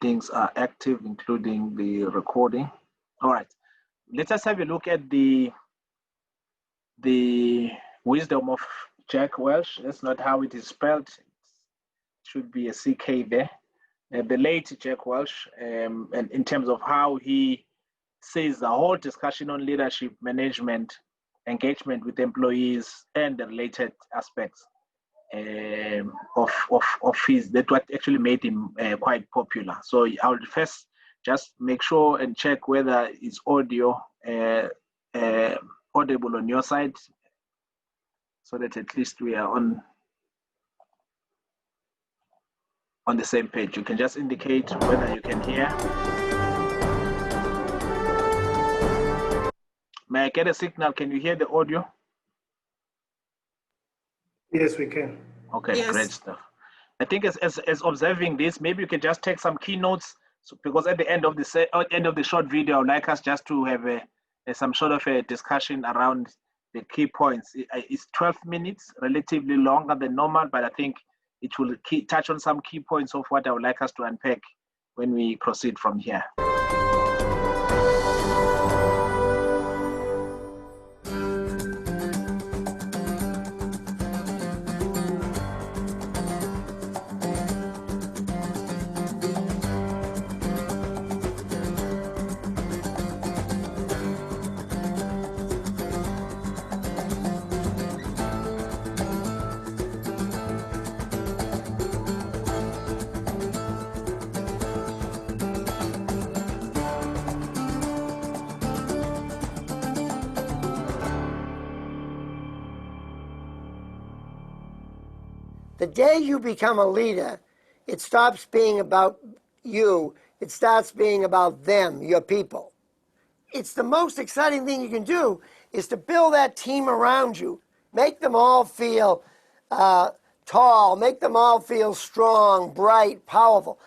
things are active, including the recording. All right, let us have a look at the wisdom of Jack Welch. That's not how it is spelled. It should be a CK there. The late Jack Welch, and in terms of how he sees the whole discussion on leadership, management, engagement with employees, and the related aspects of his, that what actually made him quite popular. So I will first just make sure and check whether it's audio audible on your side, so that at least we are on the same page. You can just indicate whether you can hear. May I get a signal? Can you hear the audio? Yes, we can. Okay, Yes. Great stuff. I think as observing this, maybe you can just take some keynotes. So, because at the end of the short video, I would like us just to have some sort of a discussion around the key points. It's 12 minutes, relatively longer than normal, but I think it will touch on some key points of what I would like us to unpack when we proceed from here. The day you become a leader, it stops being about you. It starts being about them, your people. It's the most exciting thing you can do is to build that team around you. Make them all feel tall. Make them all feel strong, bright, powerful.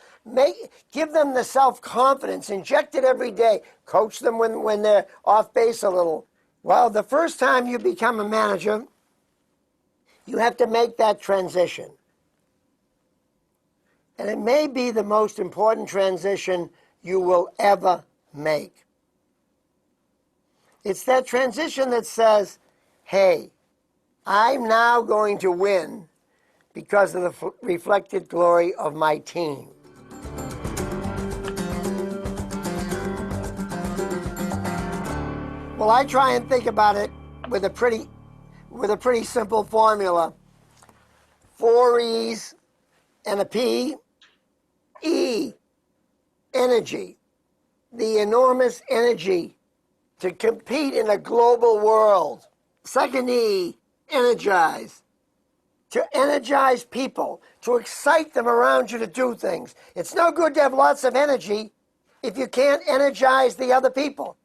Give them the self-confidence. Inject it every day. Coach them when they're off base a little. Well, the first time you become a manager, you have to make that transition. And it may be the most important transition you will ever make. It's that transition that says, hey, I'm now going to win because of the reflected glory of my team. Well, I try and think about it with a pretty simple formula. 4 E's and a P. E, energy. The enormous energy to compete in a global world. Second E, energize. To energize people, to excite them around you to do things. It's no good to have lots of energy if you can't energize the other people.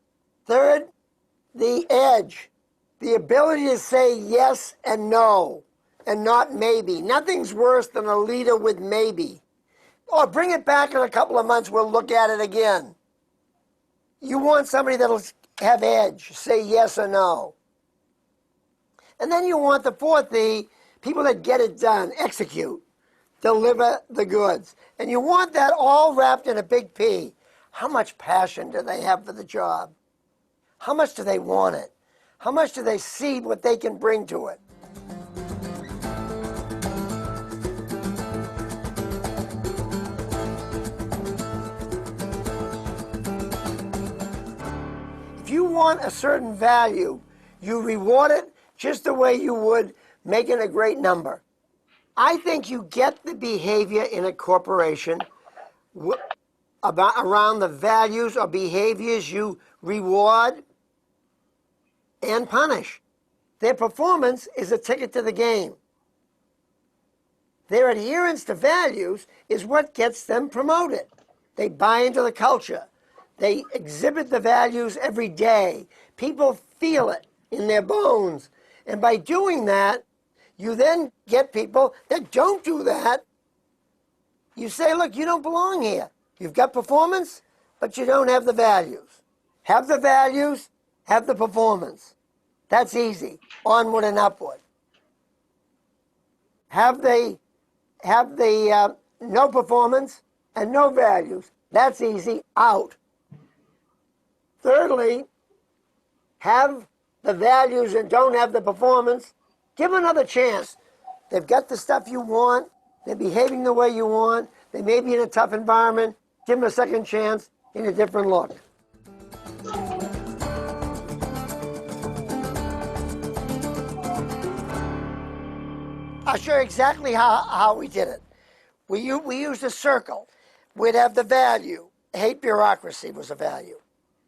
Third, the edge. The ability to say yes and no, and not maybe. Nothing's worse than a leader with maybe. Or bring it back in a couple of months, we'll look at it again. You want somebody that'll have edge, say yes or no. And then you want the fourth E, people that get it done, execute, deliver the goods. And you want that all wrapped in a big P. How much passion do they have for the job? How much do they want it? How much do they see what they can bring to it? If you want a certain value, you reward it just the way you would making a great number. I think you get the behavior in a corporation around the values or behaviors you reward and punish. Their performance is a ticket to the game. Their adherence to values is what gets them promoted. They buy into the culture. They exhibit the values every day. People feel it in their bones. And by doing that, you then get people that don't do that. You say, look, you don't belong here. You've got performance, but you don't have the values. Have the values, have the performance. That's easy. Onward and upward. Have the no performance, and no values. That's easy, out. Thirdly, have the values and don't have the performance. Give them another chance. They've got the stuff you want. They're behaving the way you want. They may be in a tough environment. Give them a second chance in a different look. I'll show you exactly how we did it. We used a circle. We'd have the value. Hate bureaucracy was a value.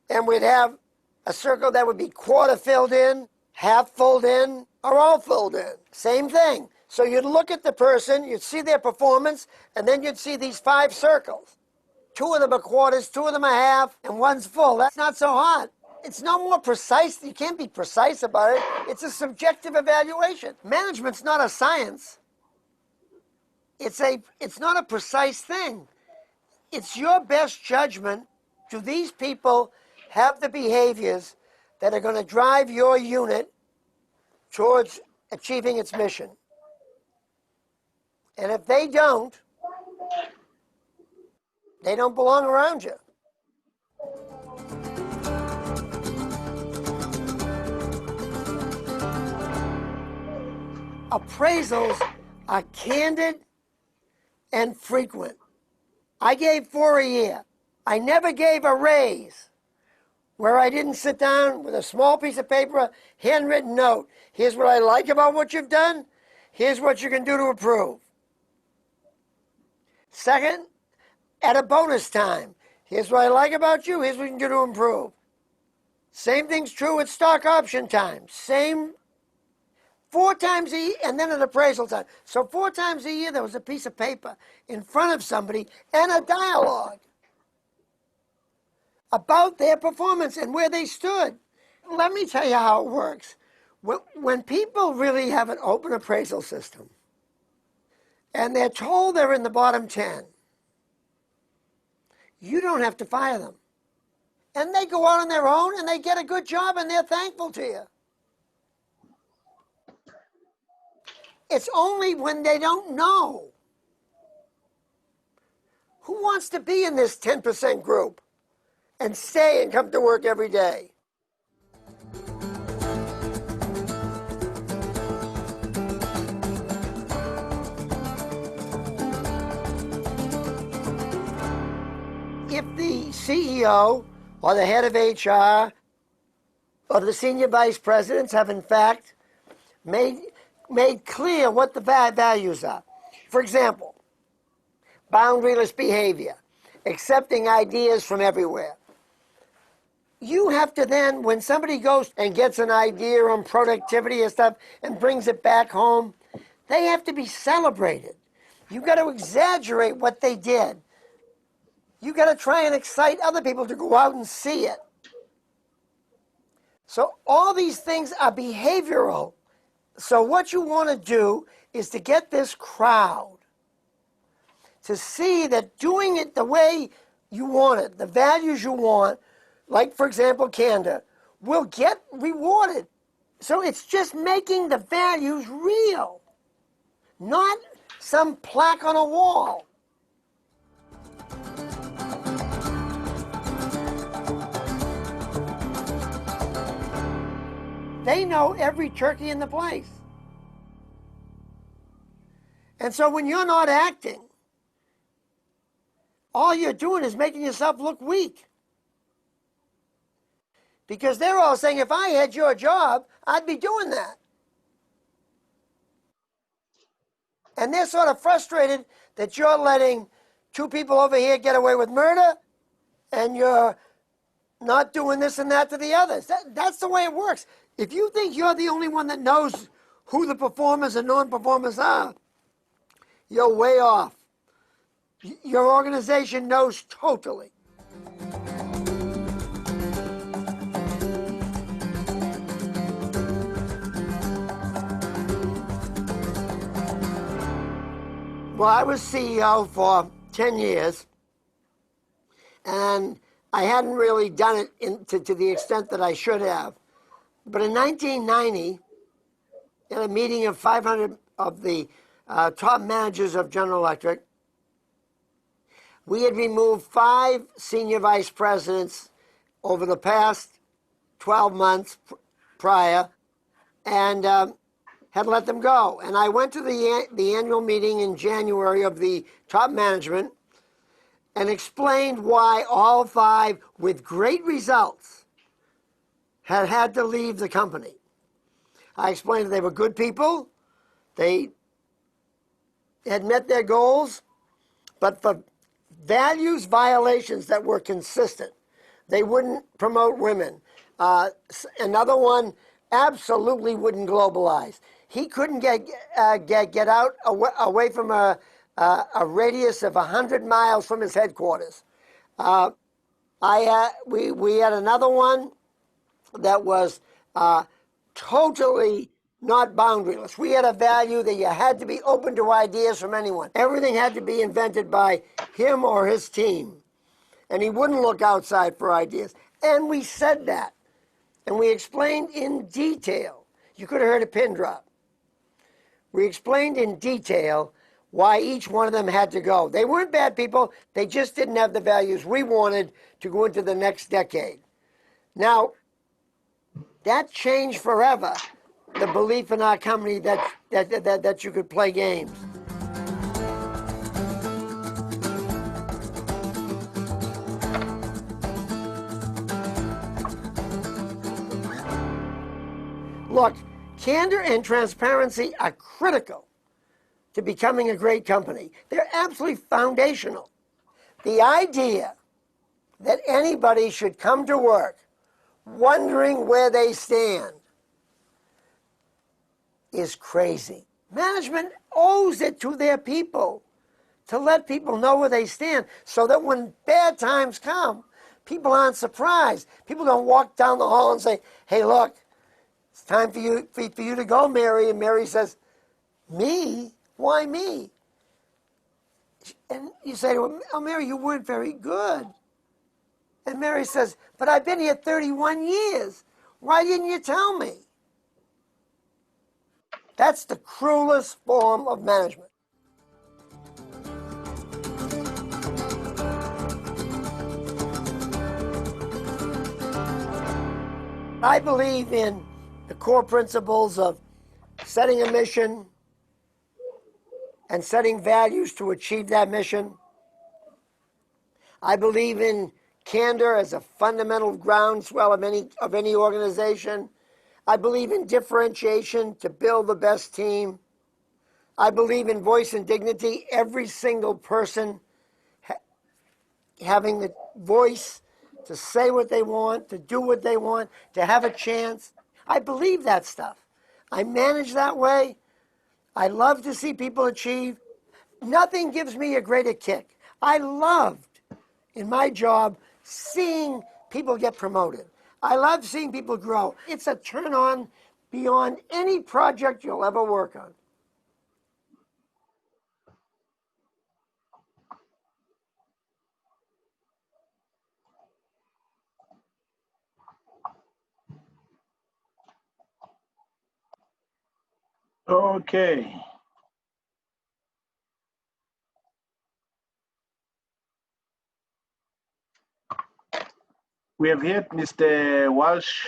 And we'd have a circle that would be quarter filled in, half filled in, or all filled in. Same thing. So you'd look at the person, you'd see their performance, and then you'd see these 5 circles. 2 of them are quarters, 2 of them are half, and 1's full. That's not so hard. It's no more precise. You can't be precise about it. It's a subjective evaluation. Management's not a science. It's not a precise thing. It's your best judgment. Do these people have the behaviors that are going to drive your unit towards achieving its mission? And if they don't belong around you. Appraisals are candid and frequent. I gave 4 a year. I never gave a raise where I didn't sit down with a small piece of paper, handwritten note. Here's what I like about what you've done. Here's what you can do to improve. Second, at a bonus time. Here's what I like about you. Here's what you can do to improve. Same thing's true at stock option time. Same 4 times a year, and then at appraisal time. So 4 times a year, there was a piece of paper in front of somebody and a dialogue about their performance and where they stood. Let me tell you how it works. When people really have an open appraisal system and they're told they're in the bottom 10, you don't have to fire them. And they go out on their own and they get a good job and they're thankful to you. It's only when they don't know. Who wants to be in this 10% group and stay and come to work every day? If the CEO or the head of HR or the senior vice presidents have in fact made clear what the values are. For example, boundaryless behavior, accepting ideas from everywhere. You have to then, when somebody goes and gets an idea on productivity and stuff and brings it back home, they have to be celebrated. You've got to exaggerate what they did. You've got to try and excite other people to go out and see it. So all these things are behavioral. So what you want to do is to get this crowd to see that doing it the way you want it, the values you want, like, for example, candor, will get rewarded. So it's just making the values real, not some plaque on a wall. They know every turkey in the place. And so when you're not acting, all you're doing is making yourself look weak. Because they're all saying, if I had your job, I'd be doing that. And they're sort of frustrated that you're letting 2 people over here get away with murder, and you're not doing this and that to the others. That's the way it works. If you think you're the only one that knows who the performers and non-performers are, you're way off. Your organization knows totally. Well, I was CEO for 10 years, and I hadn't really done it to the extent that I should have. But in 1990, in a meeting of 500 of the top managers of General Electric, We had removed 5 senior vice presidents over the past 12 months prior and had let them go. And I went to the annual meeting in January of the top management and explained why all 5, with great results, had to leave the company. I explained that they were good people, they had met their goals, but for values violations that were consistent, they wouldn't promote women. Another one absolutely wouldn't globalize. He couldn't get out away from a radius of 100 miles from his headquarters. We had another one that was totally not boundaryless. We had a value that you had to be open to ideas from anyone. Everything had to be invented by him or his team. And he wouldn't look outside for ideas. And we said that. And we explained in detail. You could have heard a pin drop. We explained in detail why each one of them had to go. They weren't bad people. They just didn't have the values we wanted to go into the next decade. Now, that changed forever the belief in our company that you could play games. Look, candor and transparency are critical to becoming a great company. They're absolutely foundational. The idea that anybody should come to work wondering where they stand is crazy. Management owes it to their people to let people know where they stand so that when bad times come, people aren't surprised. People don't walk down the hall and say, hey, look, it's time for you to go, Mary. And Mary says, me? Why me? And you say to her, oh, Mary, you weren't very good. And Mary says, but I've been here 31 years. Why didn't you tell me? That's the cruelest form of management. I believe in the core principles of setting a mission and setting values to achieve that mission. I believe in candor as a fundamental groundswell of any organization. I believe in differentiation to build the best team. I believe in voice and dignity. Every single person having the voice to say what they want, to do what they want, to have a chance. I believe that stuff. I manage that way. I love to see people achieve. Nothing gives me a greater kick. I loved, in my job, seeing people get promoted. I love seeing people grow. It's a turn on beyond any project you'll ever work on. Okay. We have heard Mr. Walsh.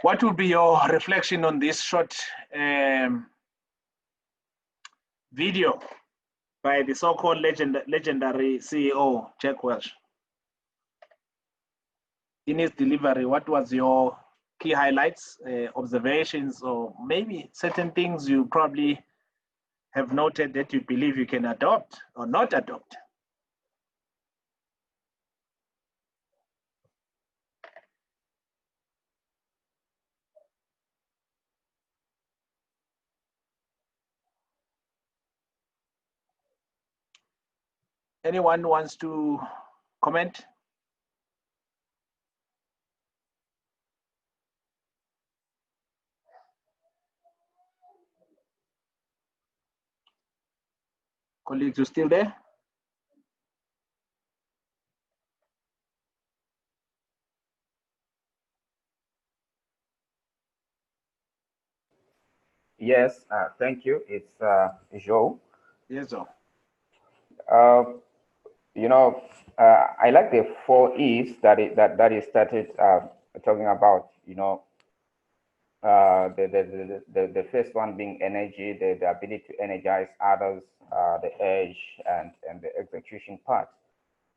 What would be your reflection on this short video by the so-called legendary CEO, Jack Welch? In his delivery, what was your key highlights, observations, or maybe certain things you probably have noted that you believe you can adopt or not adopt? Anyone wants to comment? Colleagues, you still there? Yes, thank you. It's Joe. Yes, sir. Uh, you know, I like the four E's that he started talking about. The first one being energy, the ability to energize others, the edge, and the execution part.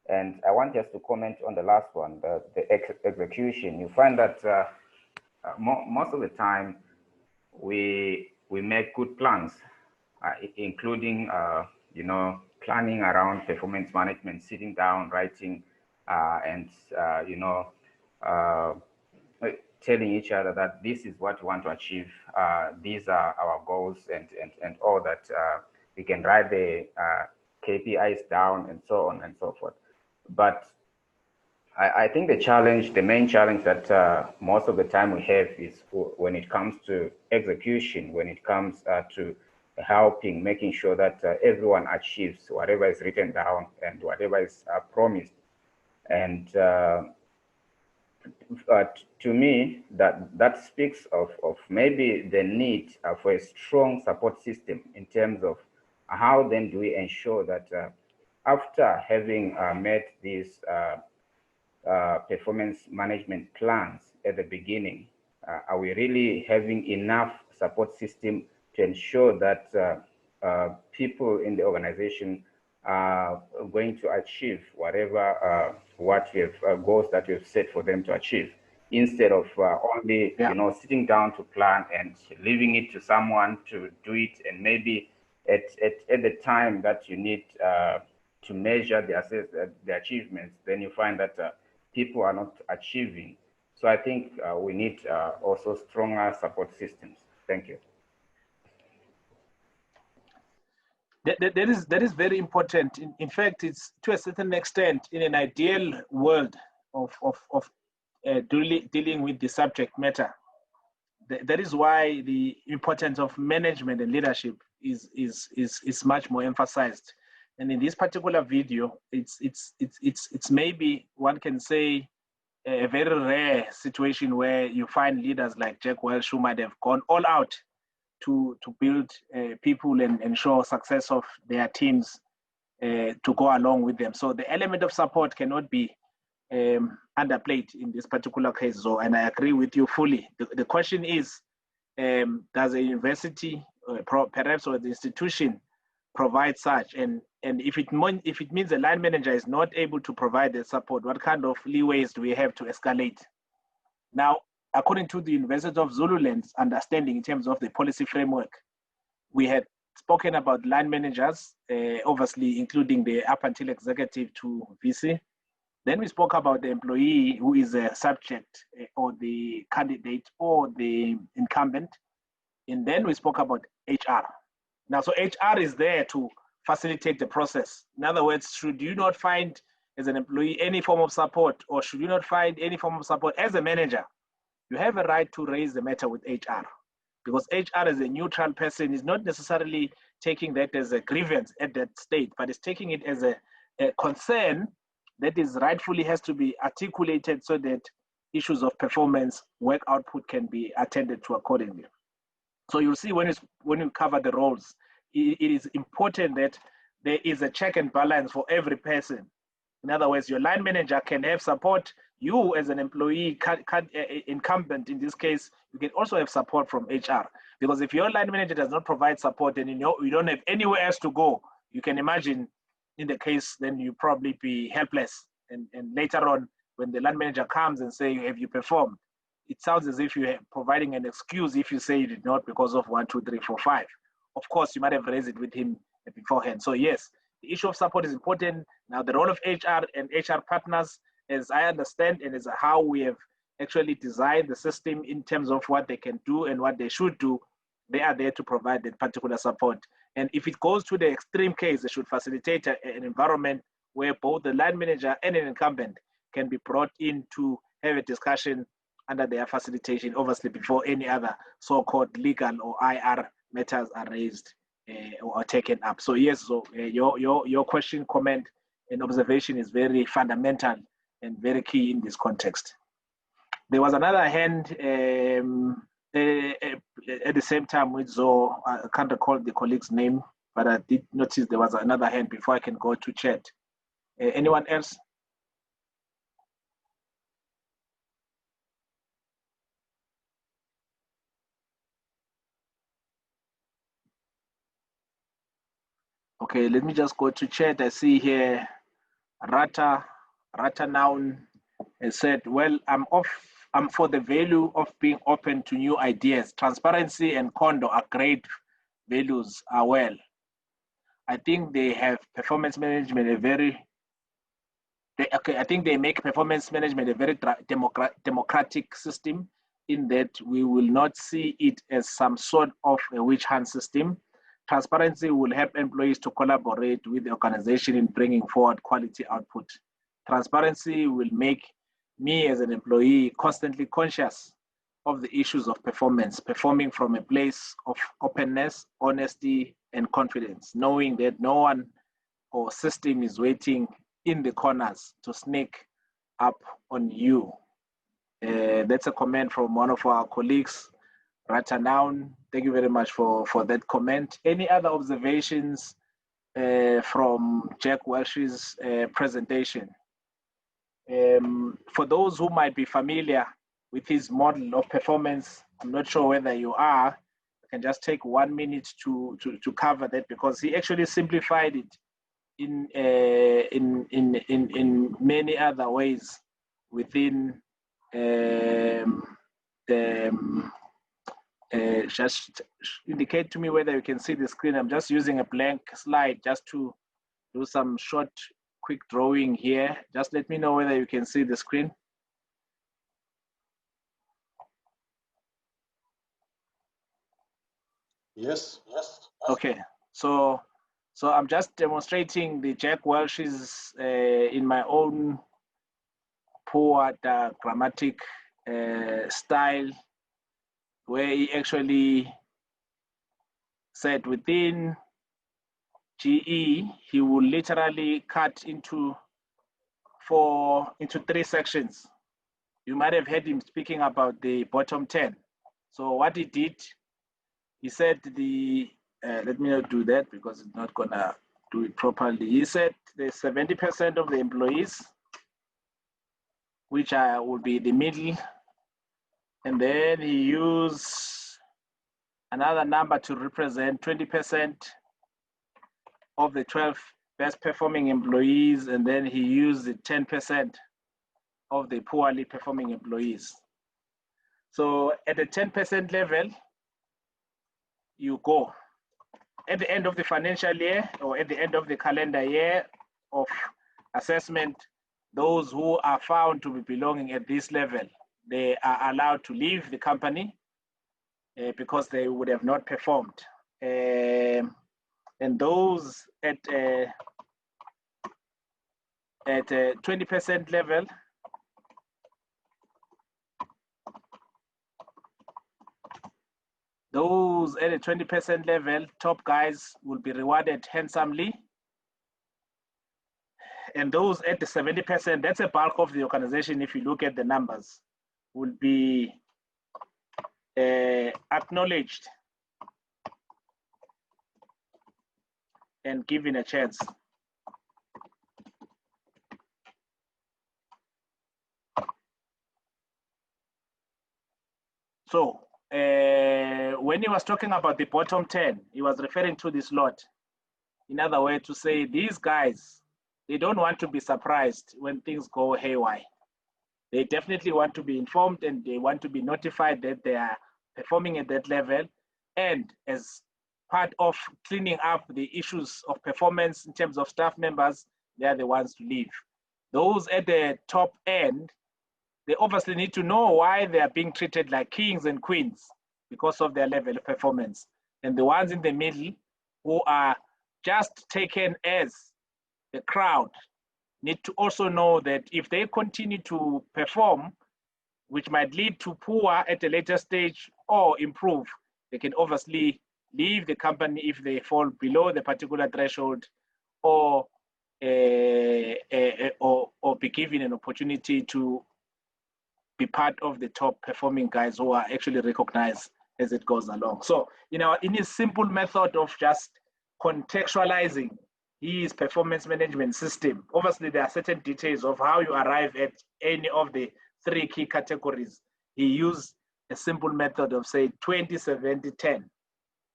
And I want just to comment on the last one, the execution. You find that most of the time we make good plans, including planning around performance management, sitting down, writing, and uh, telling each other that this is what we want to achieve. These are our goals, and all that. We can write the KPIs down and so on and so forth. But I think the main challenge that most of the time we have is when it comes to execution, when it comes to helping, making sure that everyone achieves whatever is written down and whatever is promised. And to me, that speaks of maybe the need for a strong support system in terms of how then do we ensure that after having met these performance management plans at the beginning, are we really having enough support system to ensure that people in the organization are going to achieve whatever what we have goals that we've set for them to achieve, instead of only sitting down to plan and leaving it to someone to do it, and maybe at the time that you need to measure the achievements, then you find that people are not achieving. So I think we need also stronger support systems. Thank you. That is very important. In fact, it's to a certain extent, in an ideal world of dealing with the subject matter. That is why the importance of management and leadership is much more emphasized. And in this particular video, it's maybe one can say a very rare situation where you find leaders like Jack Welch who might have gone all out to build people and ensure success of their teams to go along with them. So the element of support cannot be underplayed in this particular case. So, and I agree with you fully. The question is, does a university, perhaps, or the institution provide such? And if it means the line manager is not able to provide the support, what kind of leeways do we have to escalate? Now, according to the University of Zululand's understanding in terms of the policy framework, we had spoken about line managers, obviously including the up until executive to VC. Then we spoke about the employee who is a subject or the candidate or the incumbent. And then we spoke about HR. Now, so HR is there to facilitate the process. In other words, should you not find as an employee any form of support, or should you not find any form of support as a manager, you have a right to raise the matter with HR, because HR as a neutral person is not necessarily taking that as a grievance at that state, but is taking it as a concern that is rightfully has to be articulated so that issues of performance, work output can be attended to accordingly. So you'll see when you cover the roles, it is important that there is a check and balance for every person. In other words, your line manager can have support. You as an employee, incumbent in this case, you can also have support from HR. Because if your line manager does not provide support and you don't have anywhere else to go, you can imagine in the case, then you probably be helpless. And later on, when the line manager comes and say, have you performed? It sounds as if you're providing an excuse if you say you did not because of 1, 2, 3, 4, 5. Of course, you might have raised it with him beforehand. So yes, the issue of support is important. Now, the role of HR and HR partners, as I understand, and as how we have actually designed the system in terms of what they can do and what they should do, they are there to provide that particular support. And if it goes to the extreme case, they should facilitate an environment where both the line manager and an incumbent can be brought in to have a discussion under their facilitation, obviously before any other so-called legal or IR matters are raised or taken up. So yes, so your question, comment, and observation is very fundamental and very key in this context. There was another hand at the same time with Zoe, I can't recall the colleague's name, but I did notice there was another hand before I can go to chat. Anyone else? Okay, let me just go to chat. I see here Rata Noun has said, well, I'm for the value of being open to new ideas. Transparency and condo are great values are well. I think they have performance management I think they make performance management a very democratic system in that we will not see it as some sort of a witch hunt system. Transparency will help employees to collaborate with the organization in bringing forward quality output. Transparency will make me as an employee constantly conscious of the issues of performance, performing from a place of openness, honesty, and confidence, knowing that no one or system is waiting in the corners to sneak up on you. That's a comment from one of our colleagues, Ratanown. Thank you very much for that comment. Any other observations from Jack Welsh's presentation? For those who might be familiar with his model of performance, I'm not sure whether you are, I can just take 1 minute to cover that, because he actually simplified it in many other ways within just indicate to me whether you can see the screen. I'm just using a blank slide just to do some short quick drawing here. Just let me know whether you can see the screen. Yes. Okay, so I'm just demonstrating the Jack Welsh's in my own poor grammatic style, where he actually said within GE, he will literally cut into 3 sections. You might have heard him speaking about the bottom 10. So what he did, he said let me not do that because it's not gonna do it properly. He said the 70% of the employees, which will be the middle, and then he used another number to represent 20% of the 12 best performing employees, and then he used the 10% of the poorly performing employees. So at the 10% level, you go. At the end of the financial year or at the end of the calendar year of assessment, those who are found to be belonging at this level, they are allowed to leave the company because they would have not performed. And those at 20% level, those at a 20% level, top guys will be rewarded handsomely. And those at the 70%, that's a bulk of the organization, if you look at the numbers, will be acknowledged and given a chance. So when he was talking about the bottom 10, he was referring to this lot. In other words, to say these guys, they don't want to be surprised when things go haywire. They definitely want to be informed and they want to be notified that they are performing at that level. And as part of cleaning up the issues of performance in terms of staff members, they are the ones to leave. Those at the top end, they obviously need to know why they are being treated like kings and queens because of their level of performance. And the ones in the middle who are just taken as the crowd need to also know that if they continue to perform, which might lead to poor at a later stage or improve, they can obviously leave the company if they fall below the particular threshold, or be given an opportunity to be part of the top performing guys who are actually recognized as it goes along. So, in his simple method of just contextualizing his performance management system, obviously there are certain details of how you arrive at any of the three key categories. He used a simple method of, say, 20, 70, 10.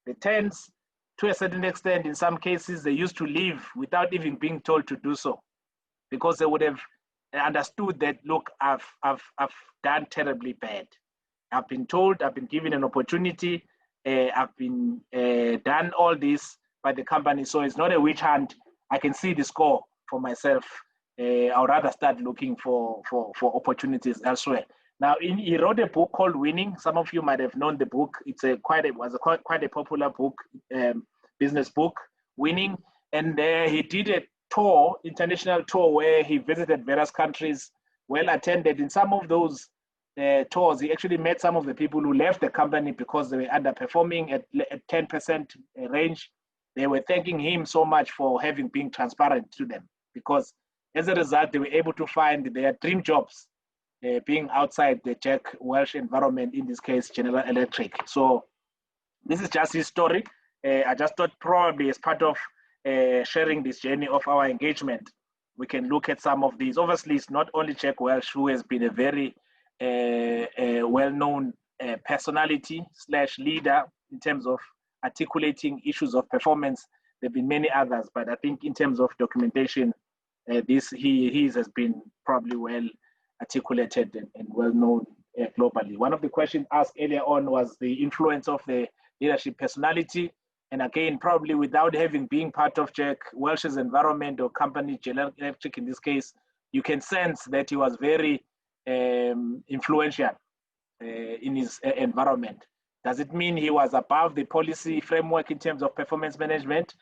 The 10s, to a certain extent, in some cases, they used to leave without even being told to do so, because they would have understood that, look, I've done terribly bad. I've been told, I've been given an opportunity, I've been done all this by the company, so it's not a witch hunt. I can see the score for myself. I would rather start looking for opportunities elsewhere. Now, he wrote a book called Winning. Some of you might have known the book. It's quite a popular book, business book, Winning. And he did a tour, international tour, where he visited various countries, well attended. In some of those tours, he actually met some of the people who left the company because they were underperforming at 10% range. They were thanking him so much for having been transparent to them, because as a result, they were able to find their dream jobs being outside the Jack Welch environment, in this case, General Electric. So this is just his story. I just thought probably as part of sharing this journey of our engagement, we can look at some of these. Obviously, it's not only Jack Welch, who has been a very well-known personality / leader in terms of articulating issues of performance. There have been many others, but I think in terms of documentation, he has been probably well articulated and well known globally. One of the questions asked earlier on was the influence of the leadership personality. And again, probably without having been part of Jack Welch's environment or company, General Electric in this case, you can sense that he was very influential in his environment. Does it mean he was above the policy framework in terms of performance management?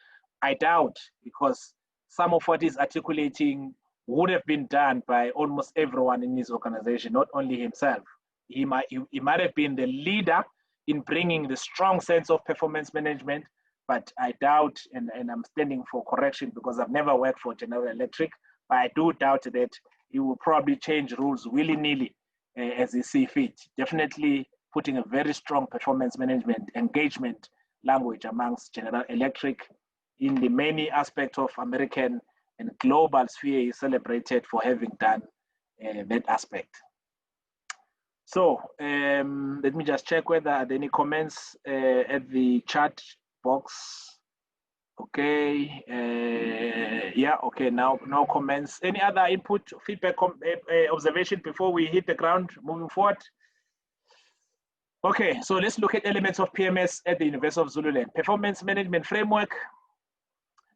I doubt, because some of what he's articulating would have been done by almost everyone in his organization, not only himself. He might have been the leader in bringing the strong sense of performance management, but I doubt, and I'm standing for correction because I've never worked for General Electric, but I do doubt that he will probably change rules willy-nilly as he sees fit. Definitely putting a very strong performance management engagement language amongst General Electric in the many aspects of American and global sphere is celebrated for having done that aspect. So let me just check whether there are any comments at the chat box. Okay, yeah, okay, now no comments. Any other input, feedback, observation before we hit the ground moving forward? Okay, so let's look at elements of PMS at the University of Zululand. Performance Management Framework.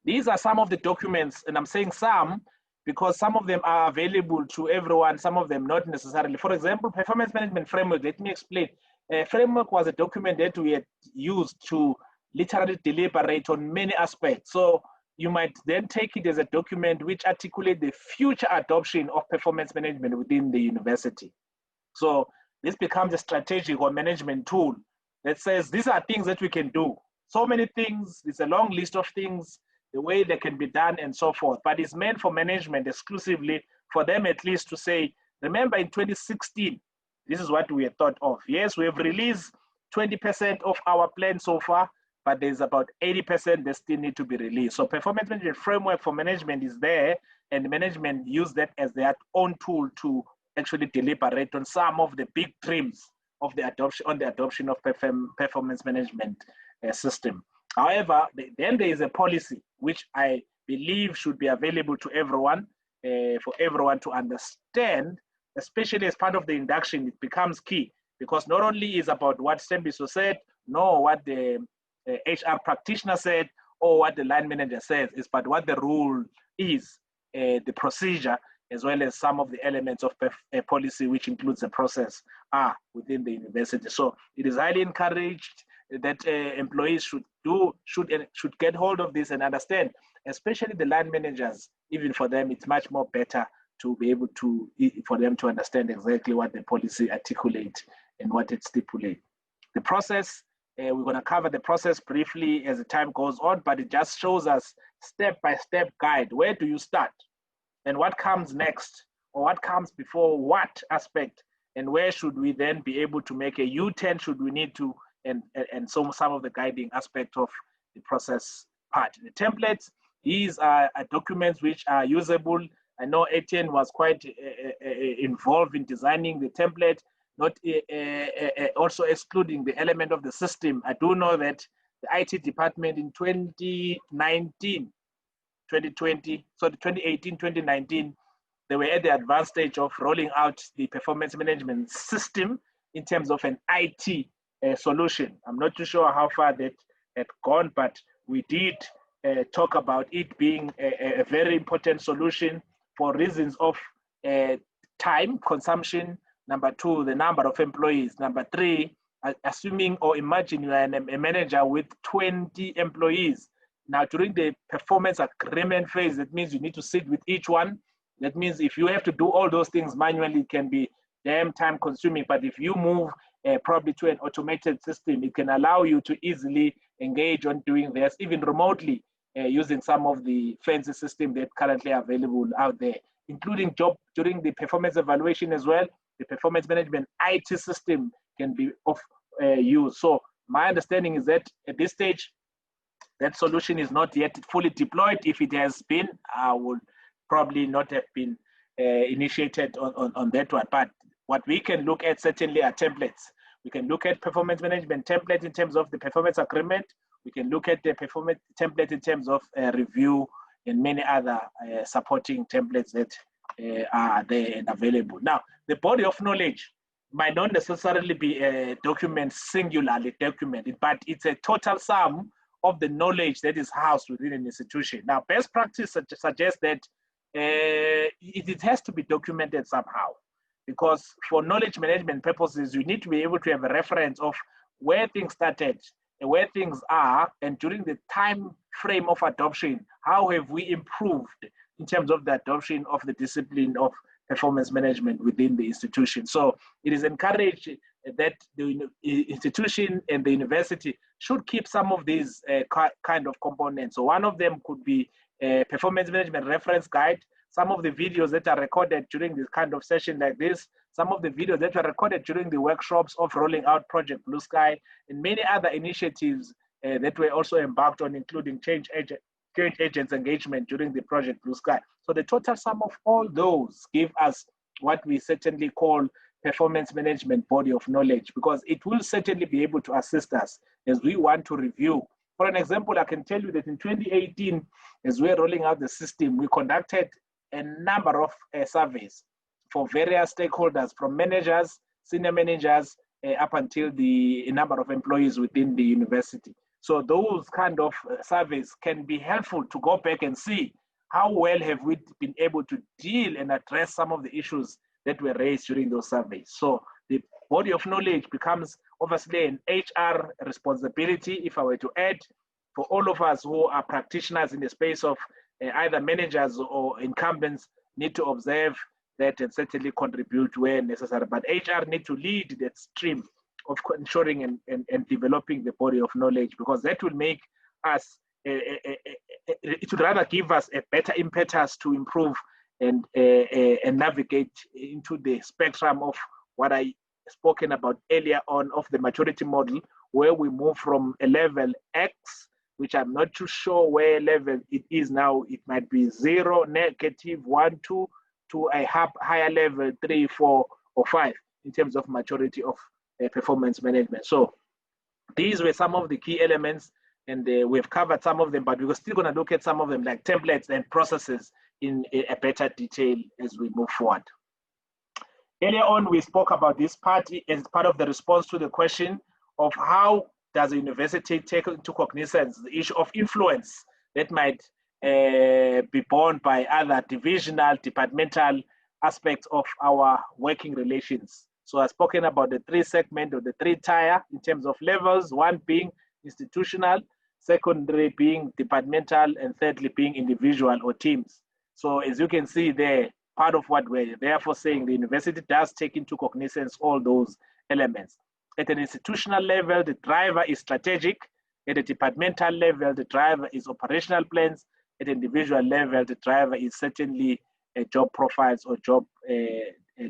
These are some of the documents, and I'm saying some because some of them are available to everyone, some of them not necessarily. For example, Performance Management Framework, let me explain. A framework was a document that we had used to literally deliberate on many aspects. So you might then take it as a document which articulates the future adoption of performance management within the university. So this becomes a strategic or management tool that says these are things that we can do. So many things, it's a long list of things, the way they can be done and so forth, but it's meant for management exclusively, for them at least to say, remember in 2016, this is what we had thought of. Yes, we have released 20% of our plan so far, but there's about 80% that still need to be released. So performance management framework for management is there, and management use that as their own tool to actually deliberate on some of the big dreams of the adoption of performance management system. However, then there is a policy which I believe should be available to everyone, for everyone to understand, especially as part of the induction. It becomes key, because not only is about what Sembiso said, nor what the HR practitioner said, or what the line manager says, is but what the rule is, the procedure, as well as some of the elements of a policy, which includes the process, are within the university. So it is highly encouraged that employees should get hold of this and understand, especially the line managers. Even for them, it's much more better to be able to, for them to understand exactly what the policy articulates and what it stipulates. The process, we're going to cover the process briefly as the time goes on, but it just shows us step-by-step guide. Where do you start? And what comes next? Or what comes before what aspect and where should we then be able to make a U-turn should we need to, and some of the guiding aspect of the process part. The templates, these are documents which are usable. I know Etienne was quite involved in designing the template, not also excluding the element of the system. I do know that the IT department in 2019, 2020, so 2018, 2019, they were at the advanced stage of rolling out the performance management system in terms of an IT solution. I'm not too sure how far that had gone, but we did talk about it being a very important solution for reasons of time consumption. Number two, the number of employees. Number three, assuming or imagine you are a manager with 20 employees. Now, during the performance agreement phase, that means you need to sit with each one. That means if you have to do all those things manually, it can be damn time consuming. But if you move probably to an automated system, it can allow you to easily engage on doing this, even remotely, using some of the fancy systems that currently are available out there, including during the performance evaluation as well. The performance management IT system can be of use. So my understanding is that at this stage, that solution is not yet fully deployed. If it has been, I would probably not have been initiated on that one. But what we can look at certainly are templates. We can look at performance management template in terms of the performance agreement. We can look at the performance template in terms of review and many other supporting templates that are there and available. Now, the body of knowledge might not necessarily be a document singularly documented, but it's a total sum of the knowledge that is housed within an institution. Now, best practice suggests that it has to be documented somehow, because for knowledge management purposes, you need to be able to have a reference of where things started and where things are, and during the time frame of adoption, how have we improved in terms of the adoption of the discipline of performance management within the institution. So it is encouraged that the institution and the university should keep some of these kind of components. So one of them could be a performance management reference guide, some of the videos that are recorded during this kind of session like this, some of the videos that were recorded during the workshops of rolling out Project Blue Sky, and many other initiatives that were also embarked on, including change agents engagement during the Project Blue Sky. So the total sum of all those give us what we certainly call performance management body of knowledge, because it will certainly be able to assist us as we want to review. For an example, I can tell you that in 2018, as we're rolling out the system, we conducted a number of surveys for various stakeholders, from managers, senior managers, up until the number of employees within the university. So those kind of surveys can be helpful to go back and see how well have we been able to deal and address some of the issues that were raised during those surveys. So the body of knowledge becomes obviously an HR responsibility, if I were to add, for all of us who are practitioners in the space of either managers or incumbents need to observe that and certainly contribute where necessary. But HR need to lead that stream of ensuring and developing the body of knowledge, because that will make us, it would rather give us a better impetus to improve and navigate into the spectrum of what I spoken about earlier on of the maturity model, where we move from a level X, which I'm not too sure where level it is now. It might be 0, -1, 2, to a higher level 3, 4, or 5 in terms of maturity of performance management. So these were some of the key elements, and we've covered some of them, but we're still going to look at some of them like templates and processes in a better detail as we move forward. Earlier on, we spoke about this part as part of the response to the question of how does a university take into cognizance the issue of influence that might be borne by other divisional, departmental aspects of our working relations. So I've spoken about the 3 segment or the 3 tier in terms of levels, one being institutional, secondary being departmental, and thirdly being individual or teams. So as you can see there, part of what we're therefore saying, the university does take into cognizance all those elements. At an institutional level, the driver is strategic. At a departmental level, the driver is operational plans. At an individual level, the driver is certainly job profiles or job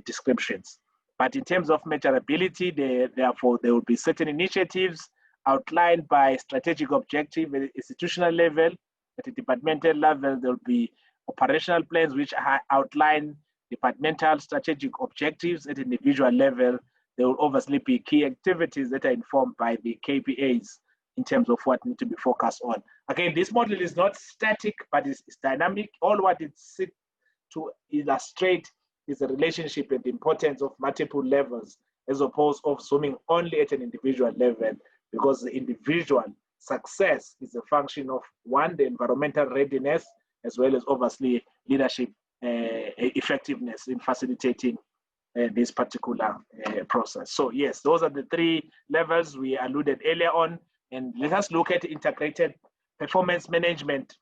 descriptions. But in terms of measurability, therefore, there will be certain initiatives outlined by strategic objective at the institutional level. At the departmental level, there will be operational plans which outline departmental strategic objectives. At individual level, there will obviously be key activities that are informed by the KPAs in terms of what need to be focused on. Again, this model is not static, but it's dynamic. All what it seeks to illustrate is the relationship and the importance of multiple levels, as opposed to zooming only at an individual level, because the individual success is a function of, one, the environmental readiness, as well as obviously leadership effectiveness in facilitating this particular process. So yes, those are the three levels we alluded earlier on. And let us look at integrated performance management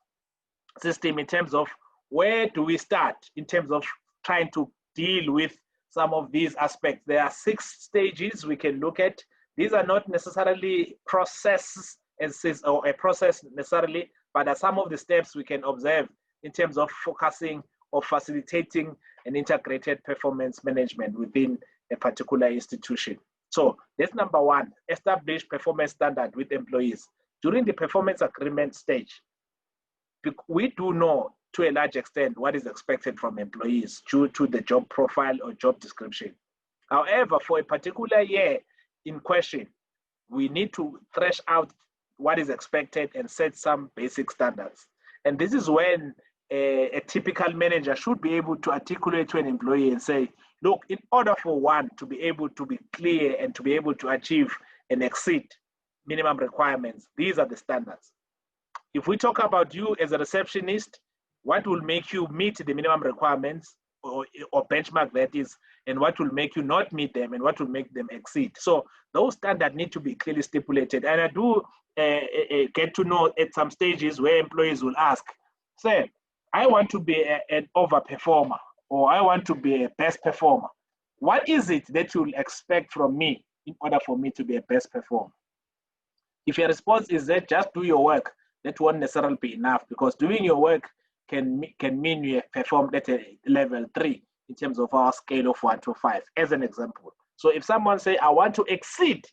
system in terms of where do we start in terms of trying to deal with some of these aspects. There are 6 stages we can look at. These are not necessarily processes or a process necessarily, but are some of the steps we can observe in terms of focusing or facilitating an integrated performance management within a particular institution. So that's number 1, establish performance standard with employees. During the performance agreement stage, we do know to a large extent what is expected from employees due to the job profile or job description. However, for a particular year in question, we need to thresh out what is expected and set some basic standards. And this is when a typical manager should be able to articulate to an employee and say, look, in order for one to be able to be clear and to be able to achieve and exceed minimum requirements, these are the standards. If we talk about you as a receptionist, what will make you meet the minimum requirements or benchmark that is, and what will make you not meet them, and what will make them exceed. So those standards need to be clearly stipulated. And I do get to know at some stages where employees will ask, say, I want to be an overperformer, or I want to be a best performer. What is it that you'll expect from me in order for me to be a best performer? If your response is that just do your work, that won't necessarily be enough, because doing your work can mean you performed at a level 3 in terms of our scale of 1 to 5, as an example. So if someone say, I want to exceed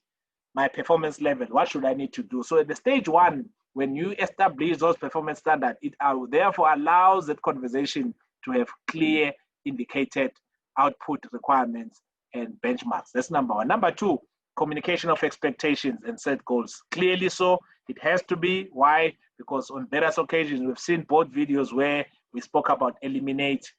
my performance level, what should I need to do? So at the stage 1, when you establish those performance standards, it therefore allows that conversation to have clear indicated output requirements and benchmarks. That's number 1. Number 2, communication of expectations and set goals. Clearly so, it has to be. Why? Because on various occasions, we've seen both videos where we spoke about eliminate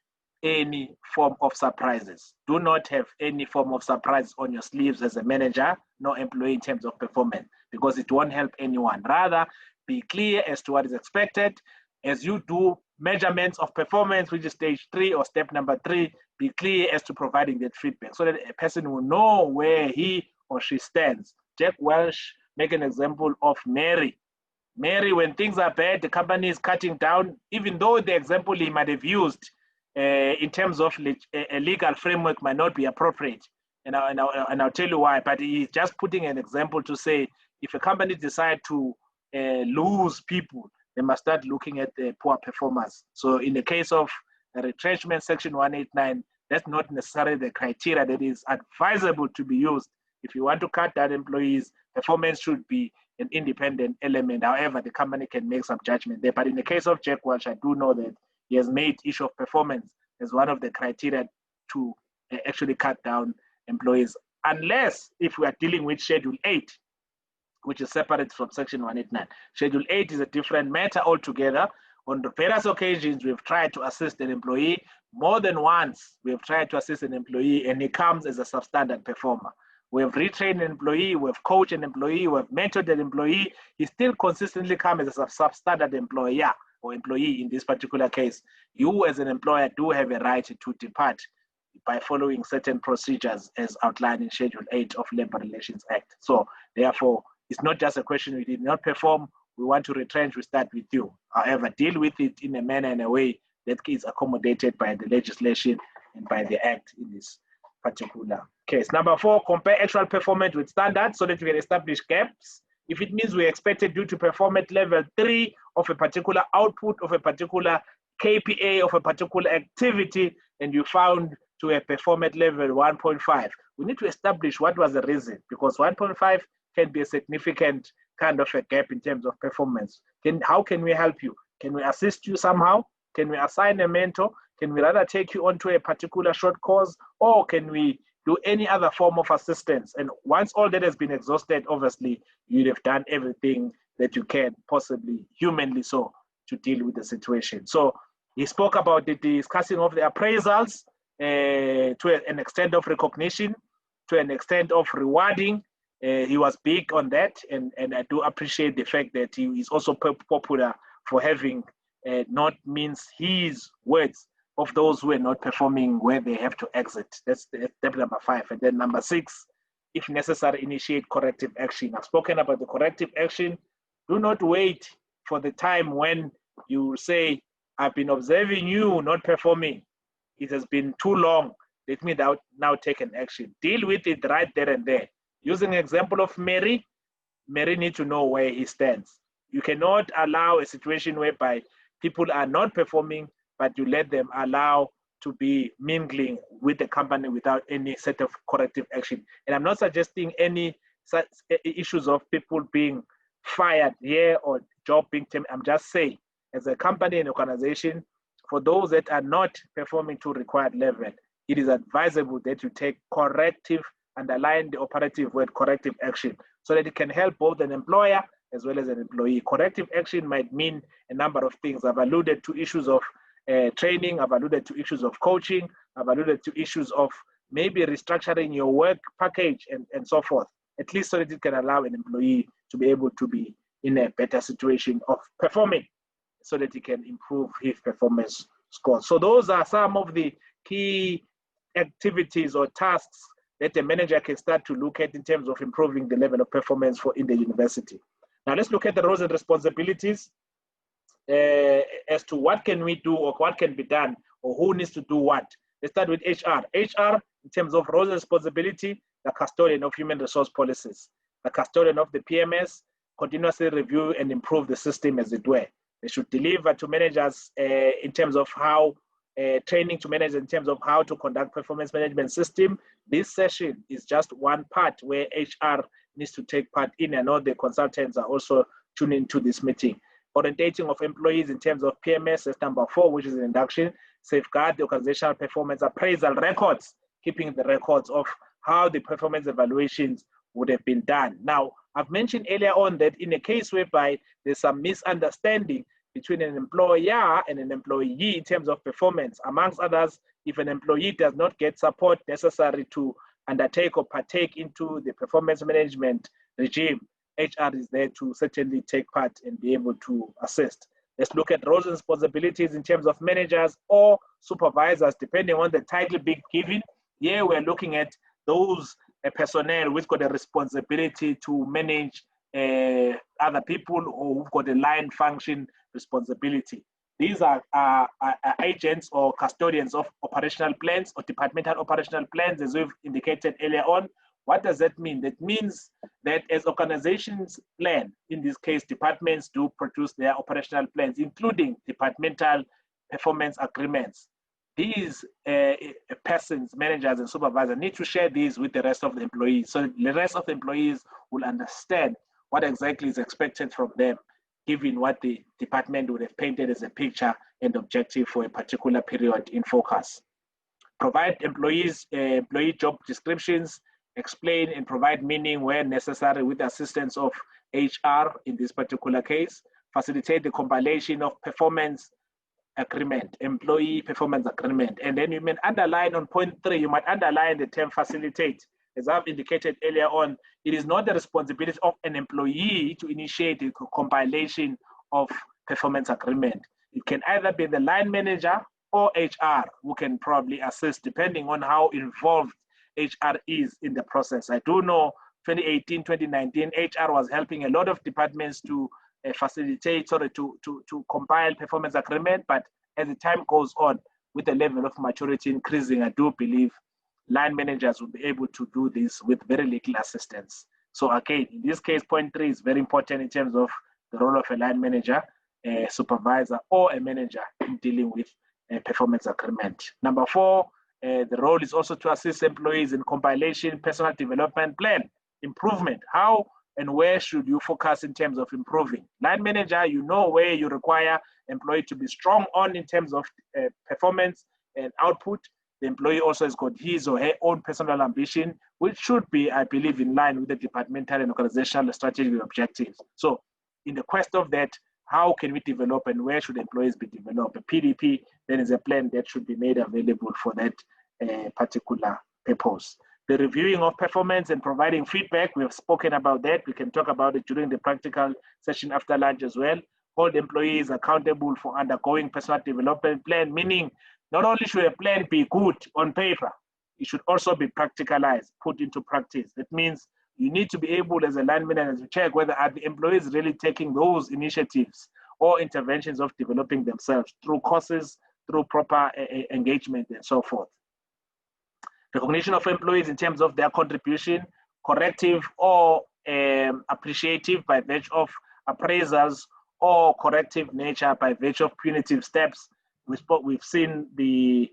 any form of surprises. Do not have any form of surprise on your sleeves as a manager, no employee in terms of performance, because it won't help anyone. Rather, be clear as to what is expected. As you do measurements of performance, which is stage 3 or step number 3, be clear as to providing that feedback so that a person will know where he or she stands. Jack Welch make an example of Mary. Mary, when things are bad, the company is cutting down, even though the example he might have used in terms of a legal framework might not be appropriate. And I'll tell you why, but he's just putting an example to say, if a company decides to lose people, they must start looking at the poor performers. So in the case of a retrenchment, section 189, that's not necessarily the criteria that is advisable to be used. If you want to cut down employees, performance should be an independent element. However, the company can make some judgment there. But in the case of Jack Welch, I do know that he has made issue of performance as one of the criteria to actually cut down employees, unless if we are dealing with Schedule 8, which is separate from Section 189. Schedule 8 is a different matter altogether. On the various occasions, we've tried to assist an employee. More than once, we've tried to assist an employee, and he comes as a substandard performer. We've retrained an employee, we've coached an employee, we've mentored an employee. He still consistently comes as a substandard employer or employee in this particular case. You as an employer do have a right to depart by following certain procedures as outlined in Schedule 8 of Labor Relations Act. So therefore, it's not just a question we did not perform, we want to retrench, we start with you. However, deal with it in a manner and a way that is accommodated by the legislation and by the act in this particular case. Number 4, compare actual performance with standards so that we can establish gaps. If it means we expected you to perform at level 3 of a particular output, of a particular KPA, of a particular activity, and you found to a perform at level 1.5, we need to establish what was the reason, because 1.5 can be a significant kind of a gap in terms of performance. How can we help you? Can we assist you somehow? Can we assign a mentor? Can we rather take you onto a particular short course, or can we do any other form of assistance? And once all that has been exhausted, obviously, you'd have done everything that you can possibly, humanly so, to deal with the situation. So he spoke about the discussing of the appraisals to an extent of recognition, to an extent of rewarding. He was big on that, and I do appreciate the fact that he is also popular for having not means his words of those who are not performing where they have to exit. That's step number 5. And then number 6, if necessary, initiate corrective action. I've spoken about the corrective action. Do not wait for the time when you say, I've been observing you not performing. It has been too long. Let me now take an action. Deal with it right there and there. Using an example of Mary needs to know where he stands. You cannot allow a situation whereby people are not performing, but you let them allow to be mingling with the company without any set of corrective action. And I'm not suggesting any such issues of people being fired here or job being taken. I'm just saying, as a company and organization, for those that are not performing to required level, it is advisable that you take corrective, underline the operative word, corrective action, so that it can help both an employer as well as an employee. Corrective action might mean a number of things. I've alluded to issues of training, I've alluded to issues of coaching, I've alluded to issues of maybe restructuring your work package and so forth, at least so that it can allow an employee to be able to be in a better situation of performing, so that he can improve his performance score. So those are some of the key activities or tasks that the manager can start to look at in terms of improving the level of performance in the university. Now let's look at the roles and responsibilities as to what can we do or what can be done or who needs to do what. Let's start with HR. HR, in terms of roles and responsibility, the custodian of human resource policies, the custodian of the PMS, continuously review and improve the system, as it were. They should deliver to managers in terms of how, training to managers in terms of how to conduct performance management system. This session is just one part where HR needs to take part in. I know the consultants are also tuning into this meeting. Orientating of employees in terms of PMS is number 4, which is an induction. Safeguard the organizational performance appraisal records, keeping the records of how the performance evaluations would have been done. Now, I've mentioned earlier on that in a case whereby there's some misunderstanding between an employer and an employee in terms of performance, amongst others, if an employee does not get support necessary to undertake or partake into the performance management regime, HR is there to certainly take part and be able to assist. Let's look at roles and responsibilities in terms of managers or supervisors, depending on the title being given. Here we're looking at those personnel who've got a responsibility to manage other people or who've got a line function responsibility. These are agents or custodians of operational plans or departmental operational plans, as we've indicated earlier on. What does that mean? That means that as organizations plan, in this case, departments do produce their operational plans, including departmental performance agreements. These persons, managers and supervisors, need to share these with the rest of the employees, so the rest of the employees will understand what exactly is expected from them, given what the department would have painted as a picture and objective for a particular period in focus. Provide employees employee job descriptions, explain and provide meaning where necessary with the assistance of HR in this particular case. Facilitate the compilation of performance agreement, employee performance agreement. And then you may underline on point 3, you might underline the term facilitate. As I've indicated earlier on, it is not the responsibility of an employee to initiate the compilation of performance agreement. It can either be the line manager or HR who can probably assist, depending on how involved HR is in the process. I do know 2018, 2019, HR was helping a lot of departments to facilitate, to compile performance agreement, but as the time goes on, with the level of maturity increasing, I do believe line managers will be able to do this with very little assistance. So again, in this case, point 3 is very important in terms of the role of a line manager, a supervisor, or a manager in dealing with a performance agreement. Number 4, The role is also to assist employees in compilation, personal development plan, improvement. How and where should you focus in terms of improving? Line manager, you know where you require employee to be strong on in terms of performance and output. The employee also has got his or her own personal ambition, which should be, I believe, in line with the departmental and organizational strategic objectives. So in the quest of that, how can we develop and where should employees be developed? A PDP, then is a plan that should be made available for that particular purpose. The reviewing of performance and providing feedback, we have spoken about that. We can talk about it during the practical session after lunch as well. Hold employees accountable for undergoing personal development plan, meaning not only should a plan be good on paper, it should also be practicalized, put into practice. That means you need to be able as a line manager to check whether are the employees really taking those initiatives or interventions of developing themselves through courses, through proper engagement and so forth. Recognition of employees in terms of their contribution, corrective or appreciative by virtue of appraisals or corrective nature by virtue of punitive steps. We've seen the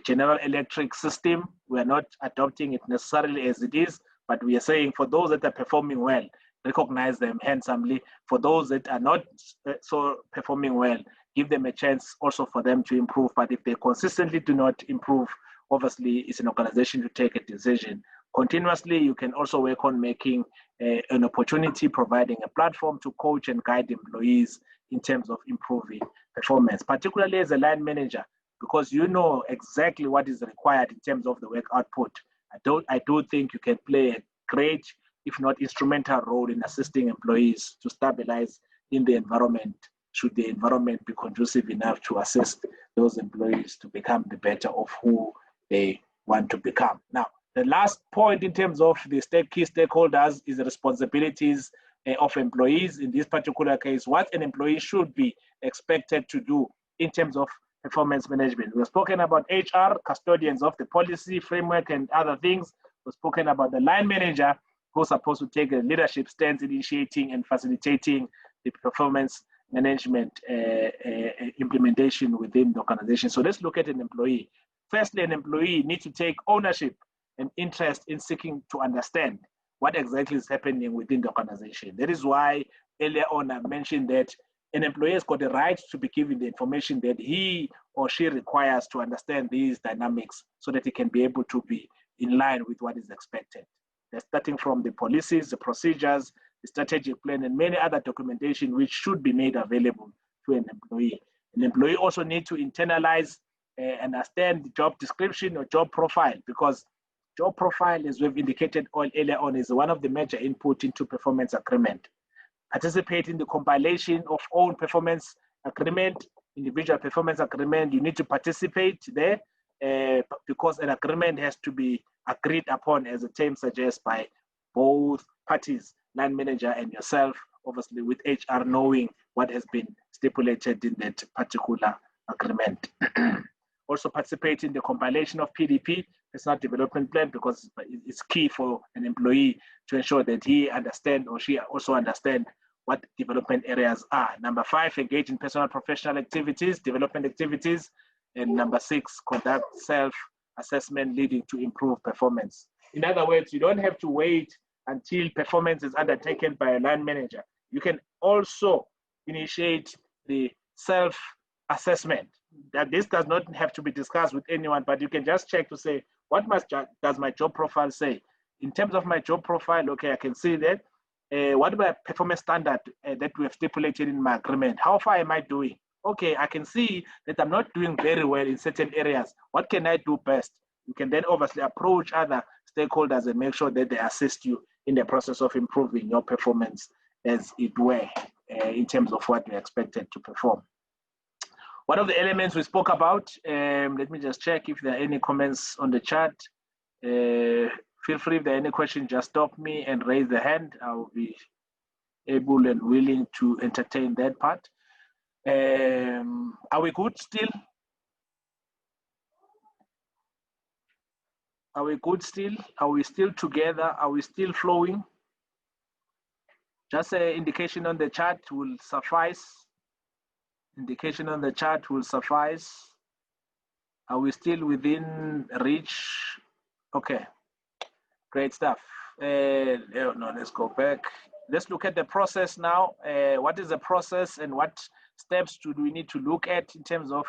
General Electric system. We are not adopting it necessarily as it is, but we are saying for those that are performing well, recognize them handsomely. For those that are not so performing well, give them a chance also for them to improve. But if they consistently do not improve, obviously it's an organization to take a decision. Continuously, you can also work on making an opportunity, providing a platform to coach and guide employees in terms of improving performance, particularly as a line manager, because you know exactly what is required in terms of the work output. I do think you can play a great, if not instrumental role in assisting employees to stabilize in the environment, should the environment be conducive enough to assist those employees to become the better of who they want to become. Now, the last point in terms of the key stakeholders is the responsibilities of employees. In this particular case, what an employee should be expected to do in terms of performance management. We've spoken about HR, custodians of the policy framework and other things. We've spoken about the line manager who's supposed to take a leadership stance, initiating and facilitating the performance management implementation within the organization. So let's look at an employee. Firstly, an employee needs to take ownership and interest in seeking to understand what exactly is happening within the organization. That is why earlier on I mentioned that an employee has got the right to be given the information that he or she requires to understand these dynamics so that he can be able to be in line with what is expected. They're starting from the policies, the procedures, the strategic plan, and many other documentation which should be made available to an employee. An employee also needs to internalize understand the job description or job profile, because job profile, as we've indicated earlier on, is one of the major input into performance agreement. Participate in the compilation of own performance agreement, individual performance agreement. You need to participate there because an agreement has to be agreed upon, as the term suggests, by both parties, line manager and yourself, obviously with HR knowing what has been stipulated in that particular agreement. Also participate in the compilation of PDP, personal development plan, because it's key for an employee to ensure that he understand or she also understand what development areas are. Number 5, engage in personal professional activities, development activities. And number 6, conduct self-assessment leading to improved performance. In other words, you don't have to wait until performance is undertaken by a line manager. You can also initiate the self-assessment. That this does not have to be discussed with anyone, but you can just check to say, what does my job profile say? In terms of my job profile, okay, I can see that. What about performance standard that we have stipulated in my agreement? How far am I doing? Okay, I can see that I'm not doing very well in certain areas. What can I do best? You can then obviously approach other stakeholders and make sure that they assist you in the process of improving your performance, as it were, in terms of what you're expected to perform. One of the elements we spoke about, let me just check if there are any comments on the chat. Feel free, if there are any questions, just stop me and raise the hand. I will be able and willing to entertain that part. Are we good still? Are we good still? Are we still together? Are we still flowing? Just an indication on the chat will suffice. Indication on the chat will suffice. Are we still within reach? Okay, great stuff. No, let's go back. Let's look at the process now. What is the process and what steps do we need to look at in terms of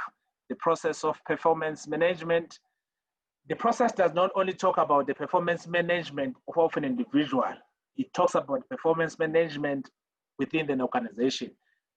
the process of performance management? The process does not only talk about the performance management of an individual, it talks about performance management within an organization.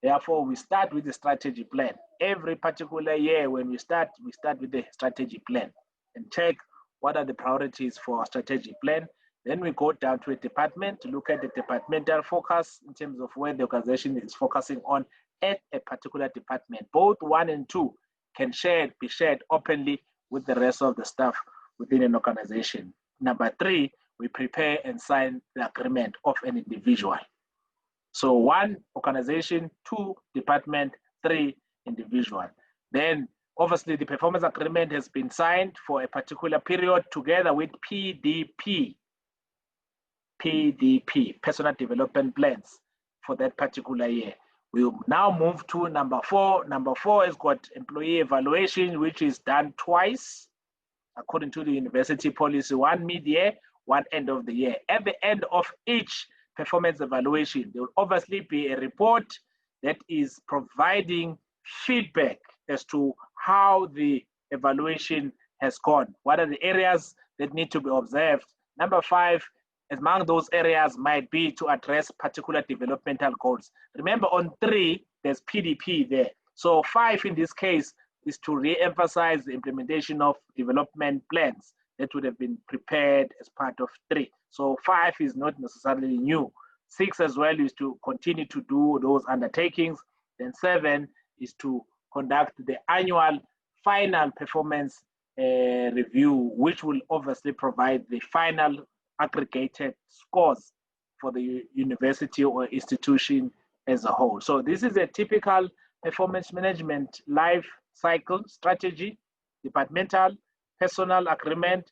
Therefore, we start with the strategy plan. Every particular year when we start with the strategy plan and check what are the priorities for our strategy plan. Then we go down to a department to look at the departmental focus in terms of where the organization is focusing on at a particular department. Both 1 and 2 can be shared openly with the rest of the staff within an organization. Number 3, we prepare and sign the agreement of an individual. So 1, organization, 2, department, 3, individual. Then obviously the performance agreement has been signed for a particular period together with PDP, personal development plans for that particular year. We'll now move to number 4. Number 4 has got employee evaluation, which is done twice according to the university policy, 1 mid-year, 1 end of the year. At the end of each performance evaluation, there will obviously be a report that is providing feedback as to how the evaluation has gone. What are the areas that need to be observed? Number 5, among those areas might be to address particular developmental goals. Remember on 3, there's PDP there. So 5 in this case is to re-emphasize the implementation of development plans that would have been prepared as part of 3. So 5 is not necessarily new. 6 as well is to continue to do those undertakings. Then 7 is to conduct the annual final performance review, which will obviously provide the final aggregated scores for the university or institution as a whole. So this is a typical performance management life cycle strategy: departmental, personal agreement,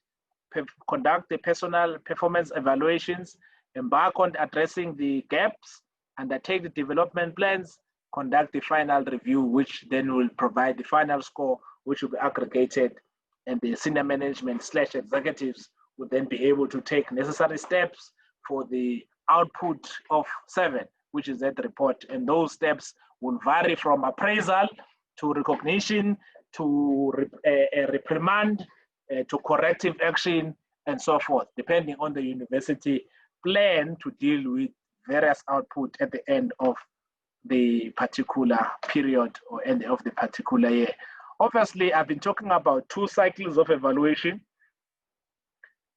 conduct the personal performance evaluations, embark on addressing the gaps, undertake the development plans, conduct the final review, which then will provide the final score, which will be aggregated, and the senior management / executives will then be able to take necessary steps for the output of 7, which is that report. And those steps will vary from appraisal to recognition to reprimand to corrective action and so forth, depending on the university plan to deal with various output at the end of the particular period or end of the particular year. Obviously, I've been talking about 2 cycles of evaluation.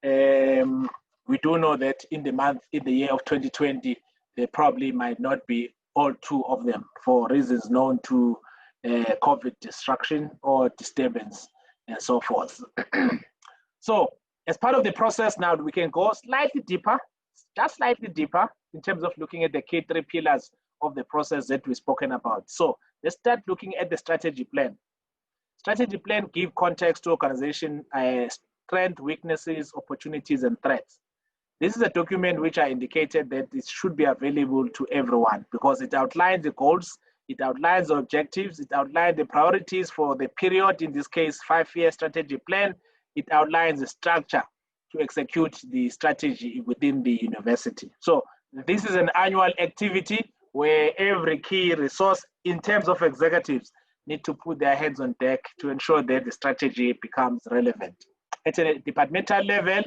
We do know that in the year of 2020, there probably might not be all 2 of them for reasons known to COVID destruction or disturbance and so forth. So as part of the process now, we can go slightly deeper, just slightly deeper in terms of looking at the key 3 pillars of the process that we've spoken about. So let's start looking at the strategy plan. Strategy plan give context to organization strength, weaknesses, opportunities, and threats. This is a document which I indicated that it should be available to everyone because it outlines the goals, it outlines the objectives, it outlines the priorities for the period, in this case, 5-year strategy plan. It outlines the structure to execute the strategy within the university. So this is an annual activity where every key resource in terms of executives need to put their heads on deck to ensure that the strategy becomes relevant. At a departmental level,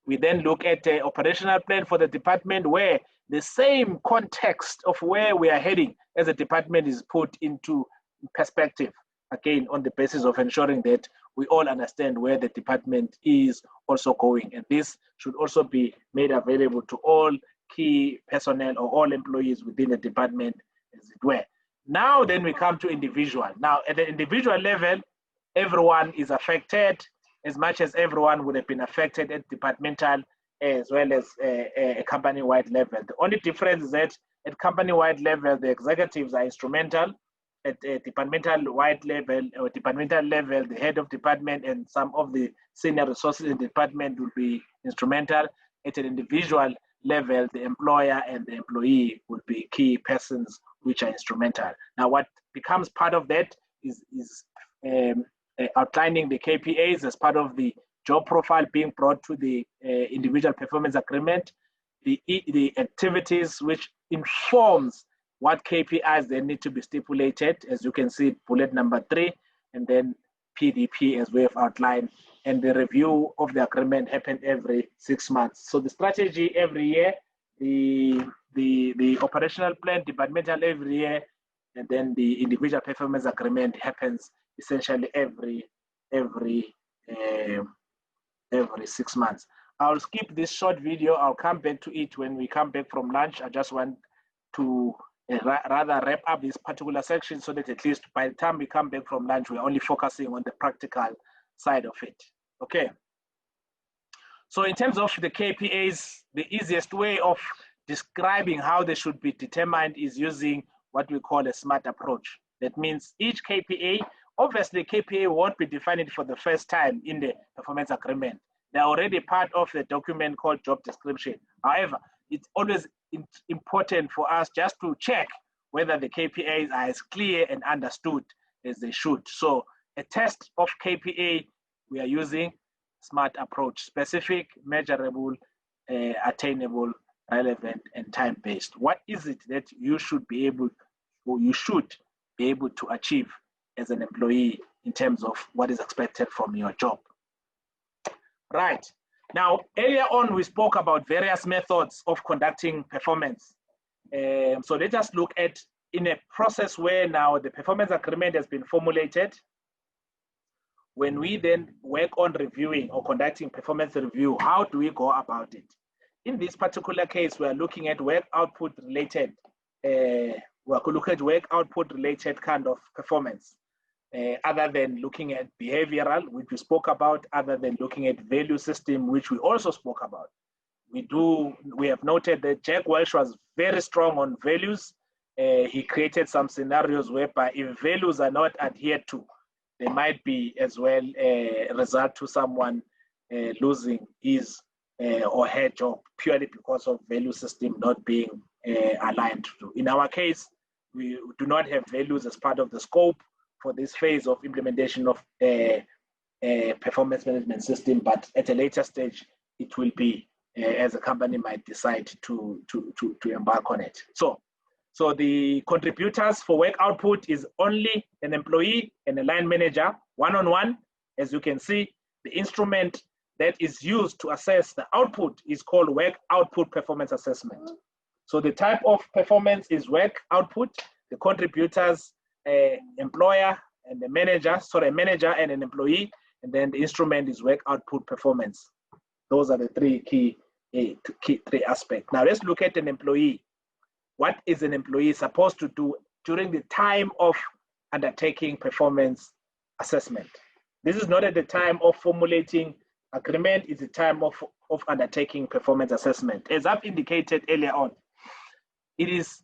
we then look at the operational plan for the department where the same context of where we are heading as a department is put into perspective, again, on the basis of ensuring that we all understand where the department is also going. And this should also be made available to all key personnel or all employees within the department, as it were. Now then we come to individual. Now at the individual level, everyone is affected as much as everyone would have been affected at departmental as well as a company-wide level. The only difference is that at company-wide level, the executives are instrumental. At a departmental-wide level or departmental level, the head of department and some of the senior resources in the department will be instrumental. At an individual level, the employer and the employee would be key persons which are instrumental. Now, what becomes part of that is outlining the KPIs as part of the job profile being brought to the individual performance agreement, the activities which informs what KPIs they need to be stipulated, as you can see, bullet number 3, and then PDP as we have outlined, and the review of the agreement happened every 6 months. So the strategy every year, the operational plan, departmental every year, and then the individual performance agreement happens essentially every 6 months. I'll skip this short video. I'll come back to it when we come back from lunch. I just want to rather wrap up this particular section so that at least by the time we come back from lunch, we're only focusing on the practical side of it. Okay. So in terms of the KPIs, the easiest way of describing how they should be determined is using what we call a SMART approach. That means each KPI, obviously KPI won't be defined for the first time in the performance agreement. They're already part of the document called job description. However, it's always important for us just to check whether the KPIs are as clear and understood as they should. So a test of KPI, we are using SMART approach: specific, measurable, attainable, relevant, and time-based. What is it that you should be able to achieve as an employee in terms of what is expected from your job? Right. Now, earlier on, we spoke about various methods of conducting performance. So let us look at, in a process where now the performance agreement has been formulated, when we then work on reviewing or conducting performance review, how do we go about it? In this particular case, we are looking at work output related, kind of performance. Other than looking at behavioral, which we spoke about, other than looking at value system, which we also spoke about. We have noted that Jack Welch was very strong on values. He created some scenarios whereby if values are not adhered to, there might be as well a result to someone losing his or her job purely because of value system not being aligned to. In our case, we do not have values as part of the scope for this phase of implementation of a performance management system, but at a later stage, it will be as a company might decide to embark on it. So the contributors for work output is only an employee and a line manager, one-on-one. As you can see, the instrument that is used to assess the output is called work output performance assessment. So the type of performance is work output. The contributors, employer and the manager, a manager and an employee, and then the instrument is work output performance. Those are the three aspects. Now let's look at an employee. What is an employee supposed to do during the time of undertaking performance assessment? This is not at the time of formulating agreement, it's the time of undertaking performance assessment. As I've indicated earlier on, it is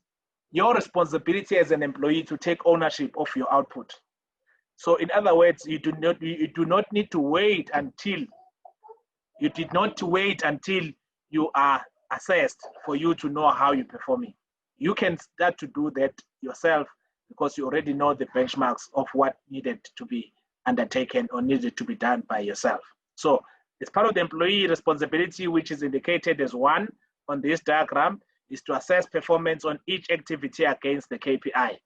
your responsibility as an employee to take ownership of your output. So in other words, you do not need to wait until you are assessed for you to know how you're performing. You can start to do that yourself because you already know the benchmarks of what needed to be undertaken or needed to be done by yourself. So it's part of the employee responsibility, which is indicated as 1 on this diagram, is to assess performance on each activity against the KPI.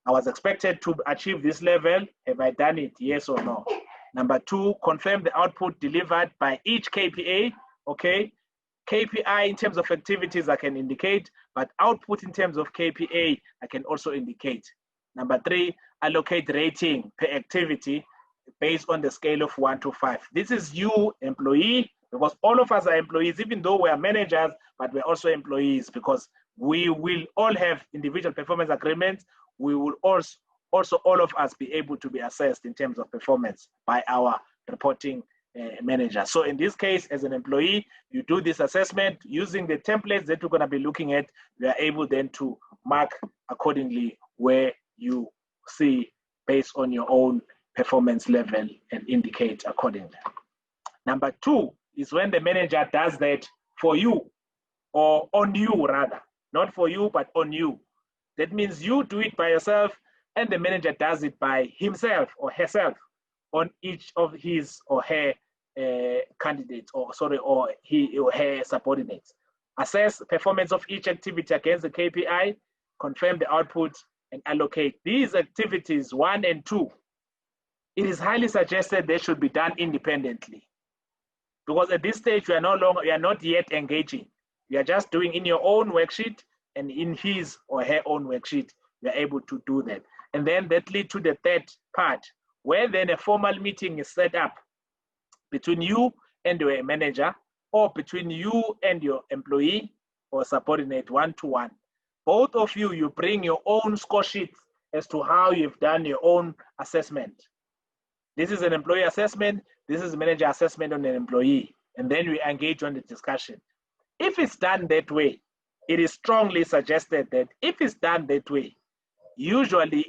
I was expected to achieve this level. Have I done it? Yes or no? Number 2, confirm the output delivered by each KPI. Okay. KPI in terms of activities I can indicate, but output in terms of KPI I can also indicate. Number 3, allocate rating per activity based on the scale of 1 to 5. This is you, employee, because all of us are employees, even though we are managers, but we're also employees because we will all have individual performance agreements. We will also all of us be able to be assessed in terms of performance by our reporting manager. So in this case, as an employee, you do this assessment using the templates that we're going to be looking at. We are able then to mark accordingly where you see based on your own performance level and indicate accordingly. Number 2 is when the manager does that for you, or on you rather, not for you, but on you. That means you do it by yourself and the manager does it by himself or herself. on each of his or her candidates, or he or her subordinates. Assess performance of each activity against the KPI, confirm the output, and allocate. These activities 1 and 2, it is highly suggested they should be done independently, because at this stage you are not yet engaging. You are just doing in your own worksheet, and in his or her own worksheet you are able to do that. And then that leads to the third part, where then a formal meeting is set up between you and your manager, or between you and your employee or subordinate, 1-to-1. Both of you, you bring your own score sheets as to how you've done your own assessment. This is an employee assessment, this is a manager assessment on an employee, and then we engage on the discussion. If it's done that way, it is strongly suggested that if it's done that way, usually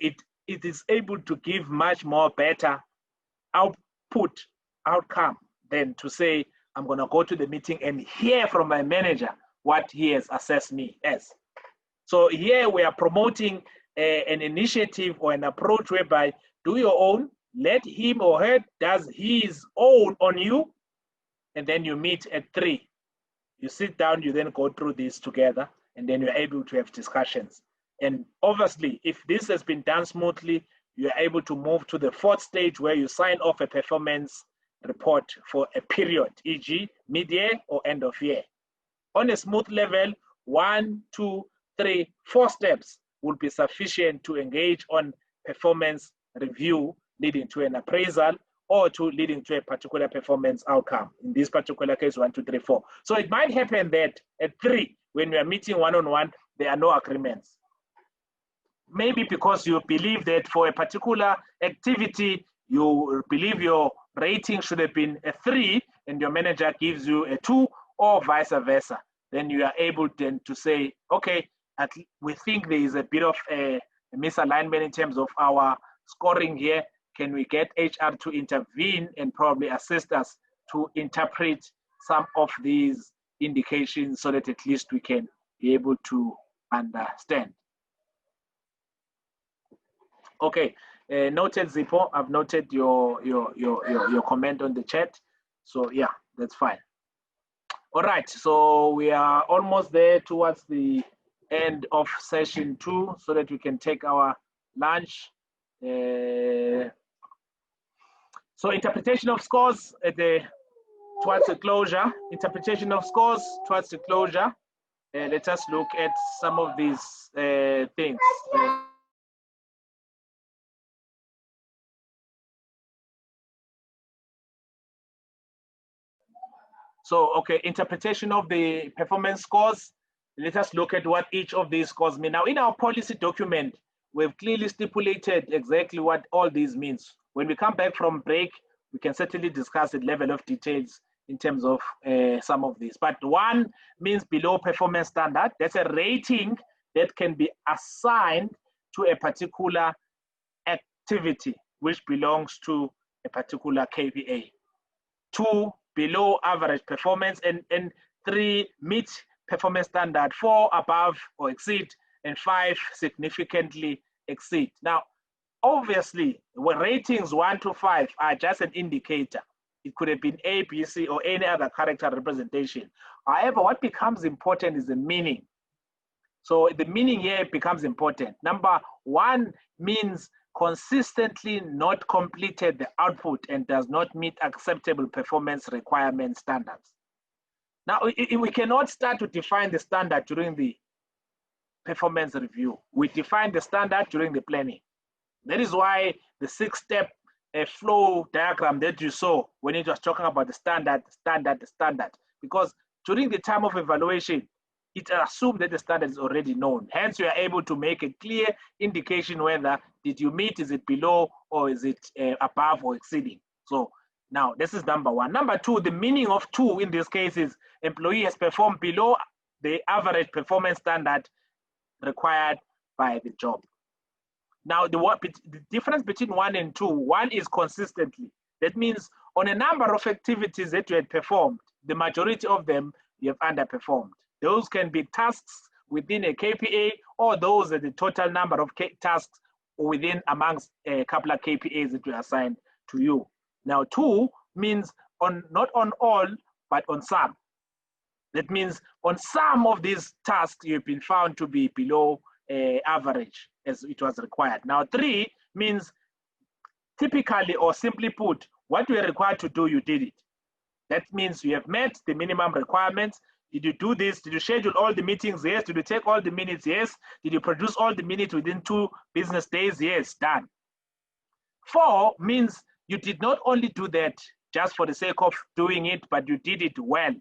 it is able to give much more better outcome than to say, I'm going to go to the meeting and hear from my manager what he has assessed me as. So here we are promoting an initiative or an approach whereby do your own, let him or her does his own on you, and then you meet at 3. You sit down, you then go through this together, and then you're able to have discussions. And obviously, if this has been done smoothly, you're able to move to the 4th stage where you sign off a performance report for a period, e.g. mid-year or end of year. On a smooth level, 1, 2, 3, 4 steps will be sufficient to engage on performance review leading to an appraisal or to leading to a particular performance outcome. In this particular case, 1, 2, 3, 4. So it might happen that at 3, when we are meeting one-on-one, there are no agreements. Maybe because you believe that for a particular activity, you believe your rating should have been a 3 and your manager gives you a 2, or vice versa. Then you are able then to say, okay, we think there is a bit of a misalignment in terms of our scoring here. Can we get HR to intervene and probably assist us to interpret some of these indications so that at least we can be able to understand? Okay, noted, Zippo. I've noted your comment on the chat. So yeah, that's fine. All right, so we are almost there towards the end of session 2 so that we can take our lunch. So interpretation of scores towards the closure. Interpretation of scores towards the closure. Let us look at some of these things. So, okay, interpretation of the performance scores. Let us look at what each of these scores mean. Now, in our policy document, we've clearly stipulated exactly what all these means. When we come back from break, we can certainly discuss the level of details in terms of some of these. But 1 means below performance standard. That's a rating that can be assigned to a particular activity which belongs to a particular KPA. 2, below average performance, and 3, meet performance standard, 4, above or exceed, and 5, significantly exceed. Now, obviously, when ratings 1 to 5 are just an indicator. It could have been A, B, C, or any other character representation. However, what becomes important is the meaning. So the meaning here becomes important. Number 1 means consistently not completed the output and does not meet acceptable performance requirement standards. Now, we cannot start to define the standard during the performance review. We define the standard during the planning. That is why the 6-step flow diagram that you saw when it was talking about the standard, because during the time of evaluation, it assumed that the standard is already known. Hence, you are able to make a clear indication whether did you meet, is it below, or is it above or exceeding. So now this is number 1. Number 2, the meaning of 2 in this case is employee has performed below the average performance standard required by the job. Now, the difference between 1 and 2, 1 is consistently. That means on a number of activities that you had performed, the majority of them you have underperformed. Those can be tasks within a KPA, or those are the total number of tasks within amongst a couple of KPAs that were assigned to you. Now 2 means on, not on all, but on some. That means on some of these tasks, you've been found to be below average as it was required. Now 3 means typically, or simply put, what you are required to do, you did it. That means you have met the minimum requirements. Did you do this? Did you schedule all the meetings? Yes. Did you take all the minutes? Yes. Did you produce all the minutes within 2 business days? Yes, done. 4 means you did not only do that just for the sake of doing it, but you did it well.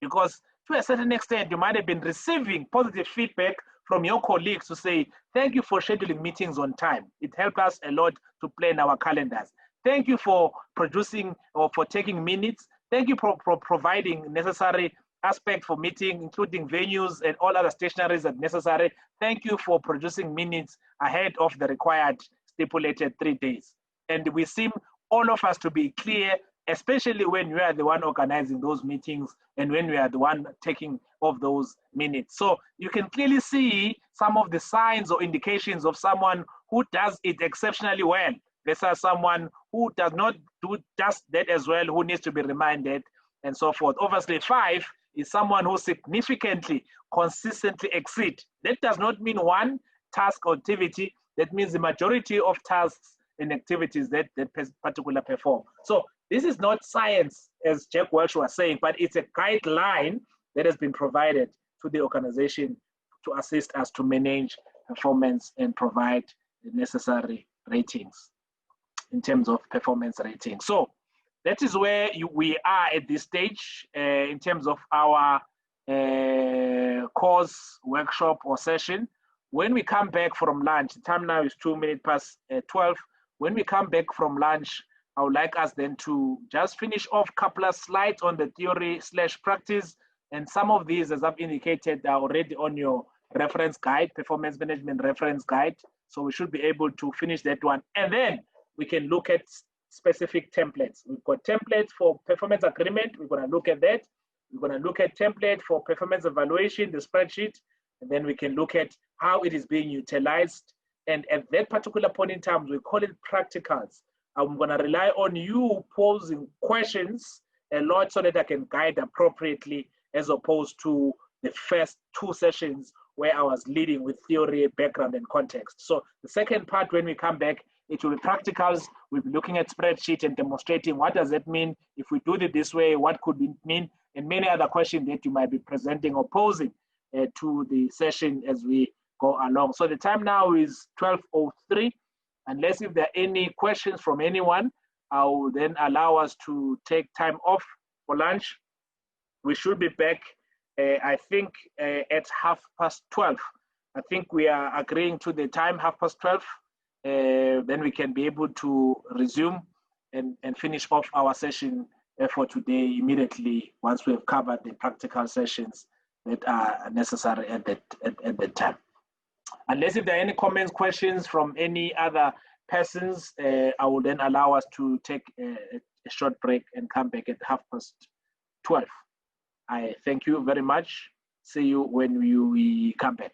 Because to a certain extent, you might have been receiving positive feedback from your colleagues to say, thank you for scheduling meetings on time. It helped us a lot to plan our calendars. Thank you for producing or for taking minutes. Thank you for providing necessary aspect for meeting, including venues and all other stationaries that necessary. Thank you for producing minutes ahead of the required stipulated 3 days. And we seem, all of us, to be clear, especially when we are the one organizing those meetings and when we are the one taking of those minutes. So you can clearly see some of the signs or indications of someone who does it exceptionally well versus someone who does not do just that as well, who needs to be reminded and so forth. Obviously, 5 is someone who significantly, consistently exceed. That does not mean one task or activity. That means the majority of tasks and activities that particular perform. So this is not science, as Jack Welch was saying, but it's a guideline that has been provided to the organization to assist us to manage performance and provide the necessary ratings in terms of performance rating. So that is where we are at this stage in terms of our course, workshop, or session. When we come back from lunch, the time now is 2 minutes past 12. When we come back from lunch, I would like us then to just finish off a couple of slides on the theory/practice. And some of these, as I've indicated, are already on your reference guide, performance management reference guide. So we should be able to finish that one. And then we can look at specific templates. We've got templates for performance agreement. We're going to look at that. We're going to look at template for performance evaluation, the spreadsheet. And then we can look at how it is being utilized. And at that particular point in time, we call it practicals. I'm going to rely on you posing questions a lot so that I can guide appropriately, as opposed to the first 2 sessions where I was leading with theory, background, and context. So the second part, when we come back, it will be practicals. We'll be looking at spreadsheet and demonstrating what does it mean if we do it this way, what could it mean, and many other questions that you might be presenting or posing to the session as we go along. So the time now is 12:03. Unless if there are any questions from anyone, I will then allow us to take time off for lunch. We should be back, I think, at 12:30. I think we are agreeing to the time, 12:30. Then we can be able to resume and finish off our session for today immediately once we have covered the practical sessions that are necessary at that time. Unless if there are any comments, questions from any other persons, I will then allow us to take a short break and come back at 12:30. I thank you very much. See you when we come back.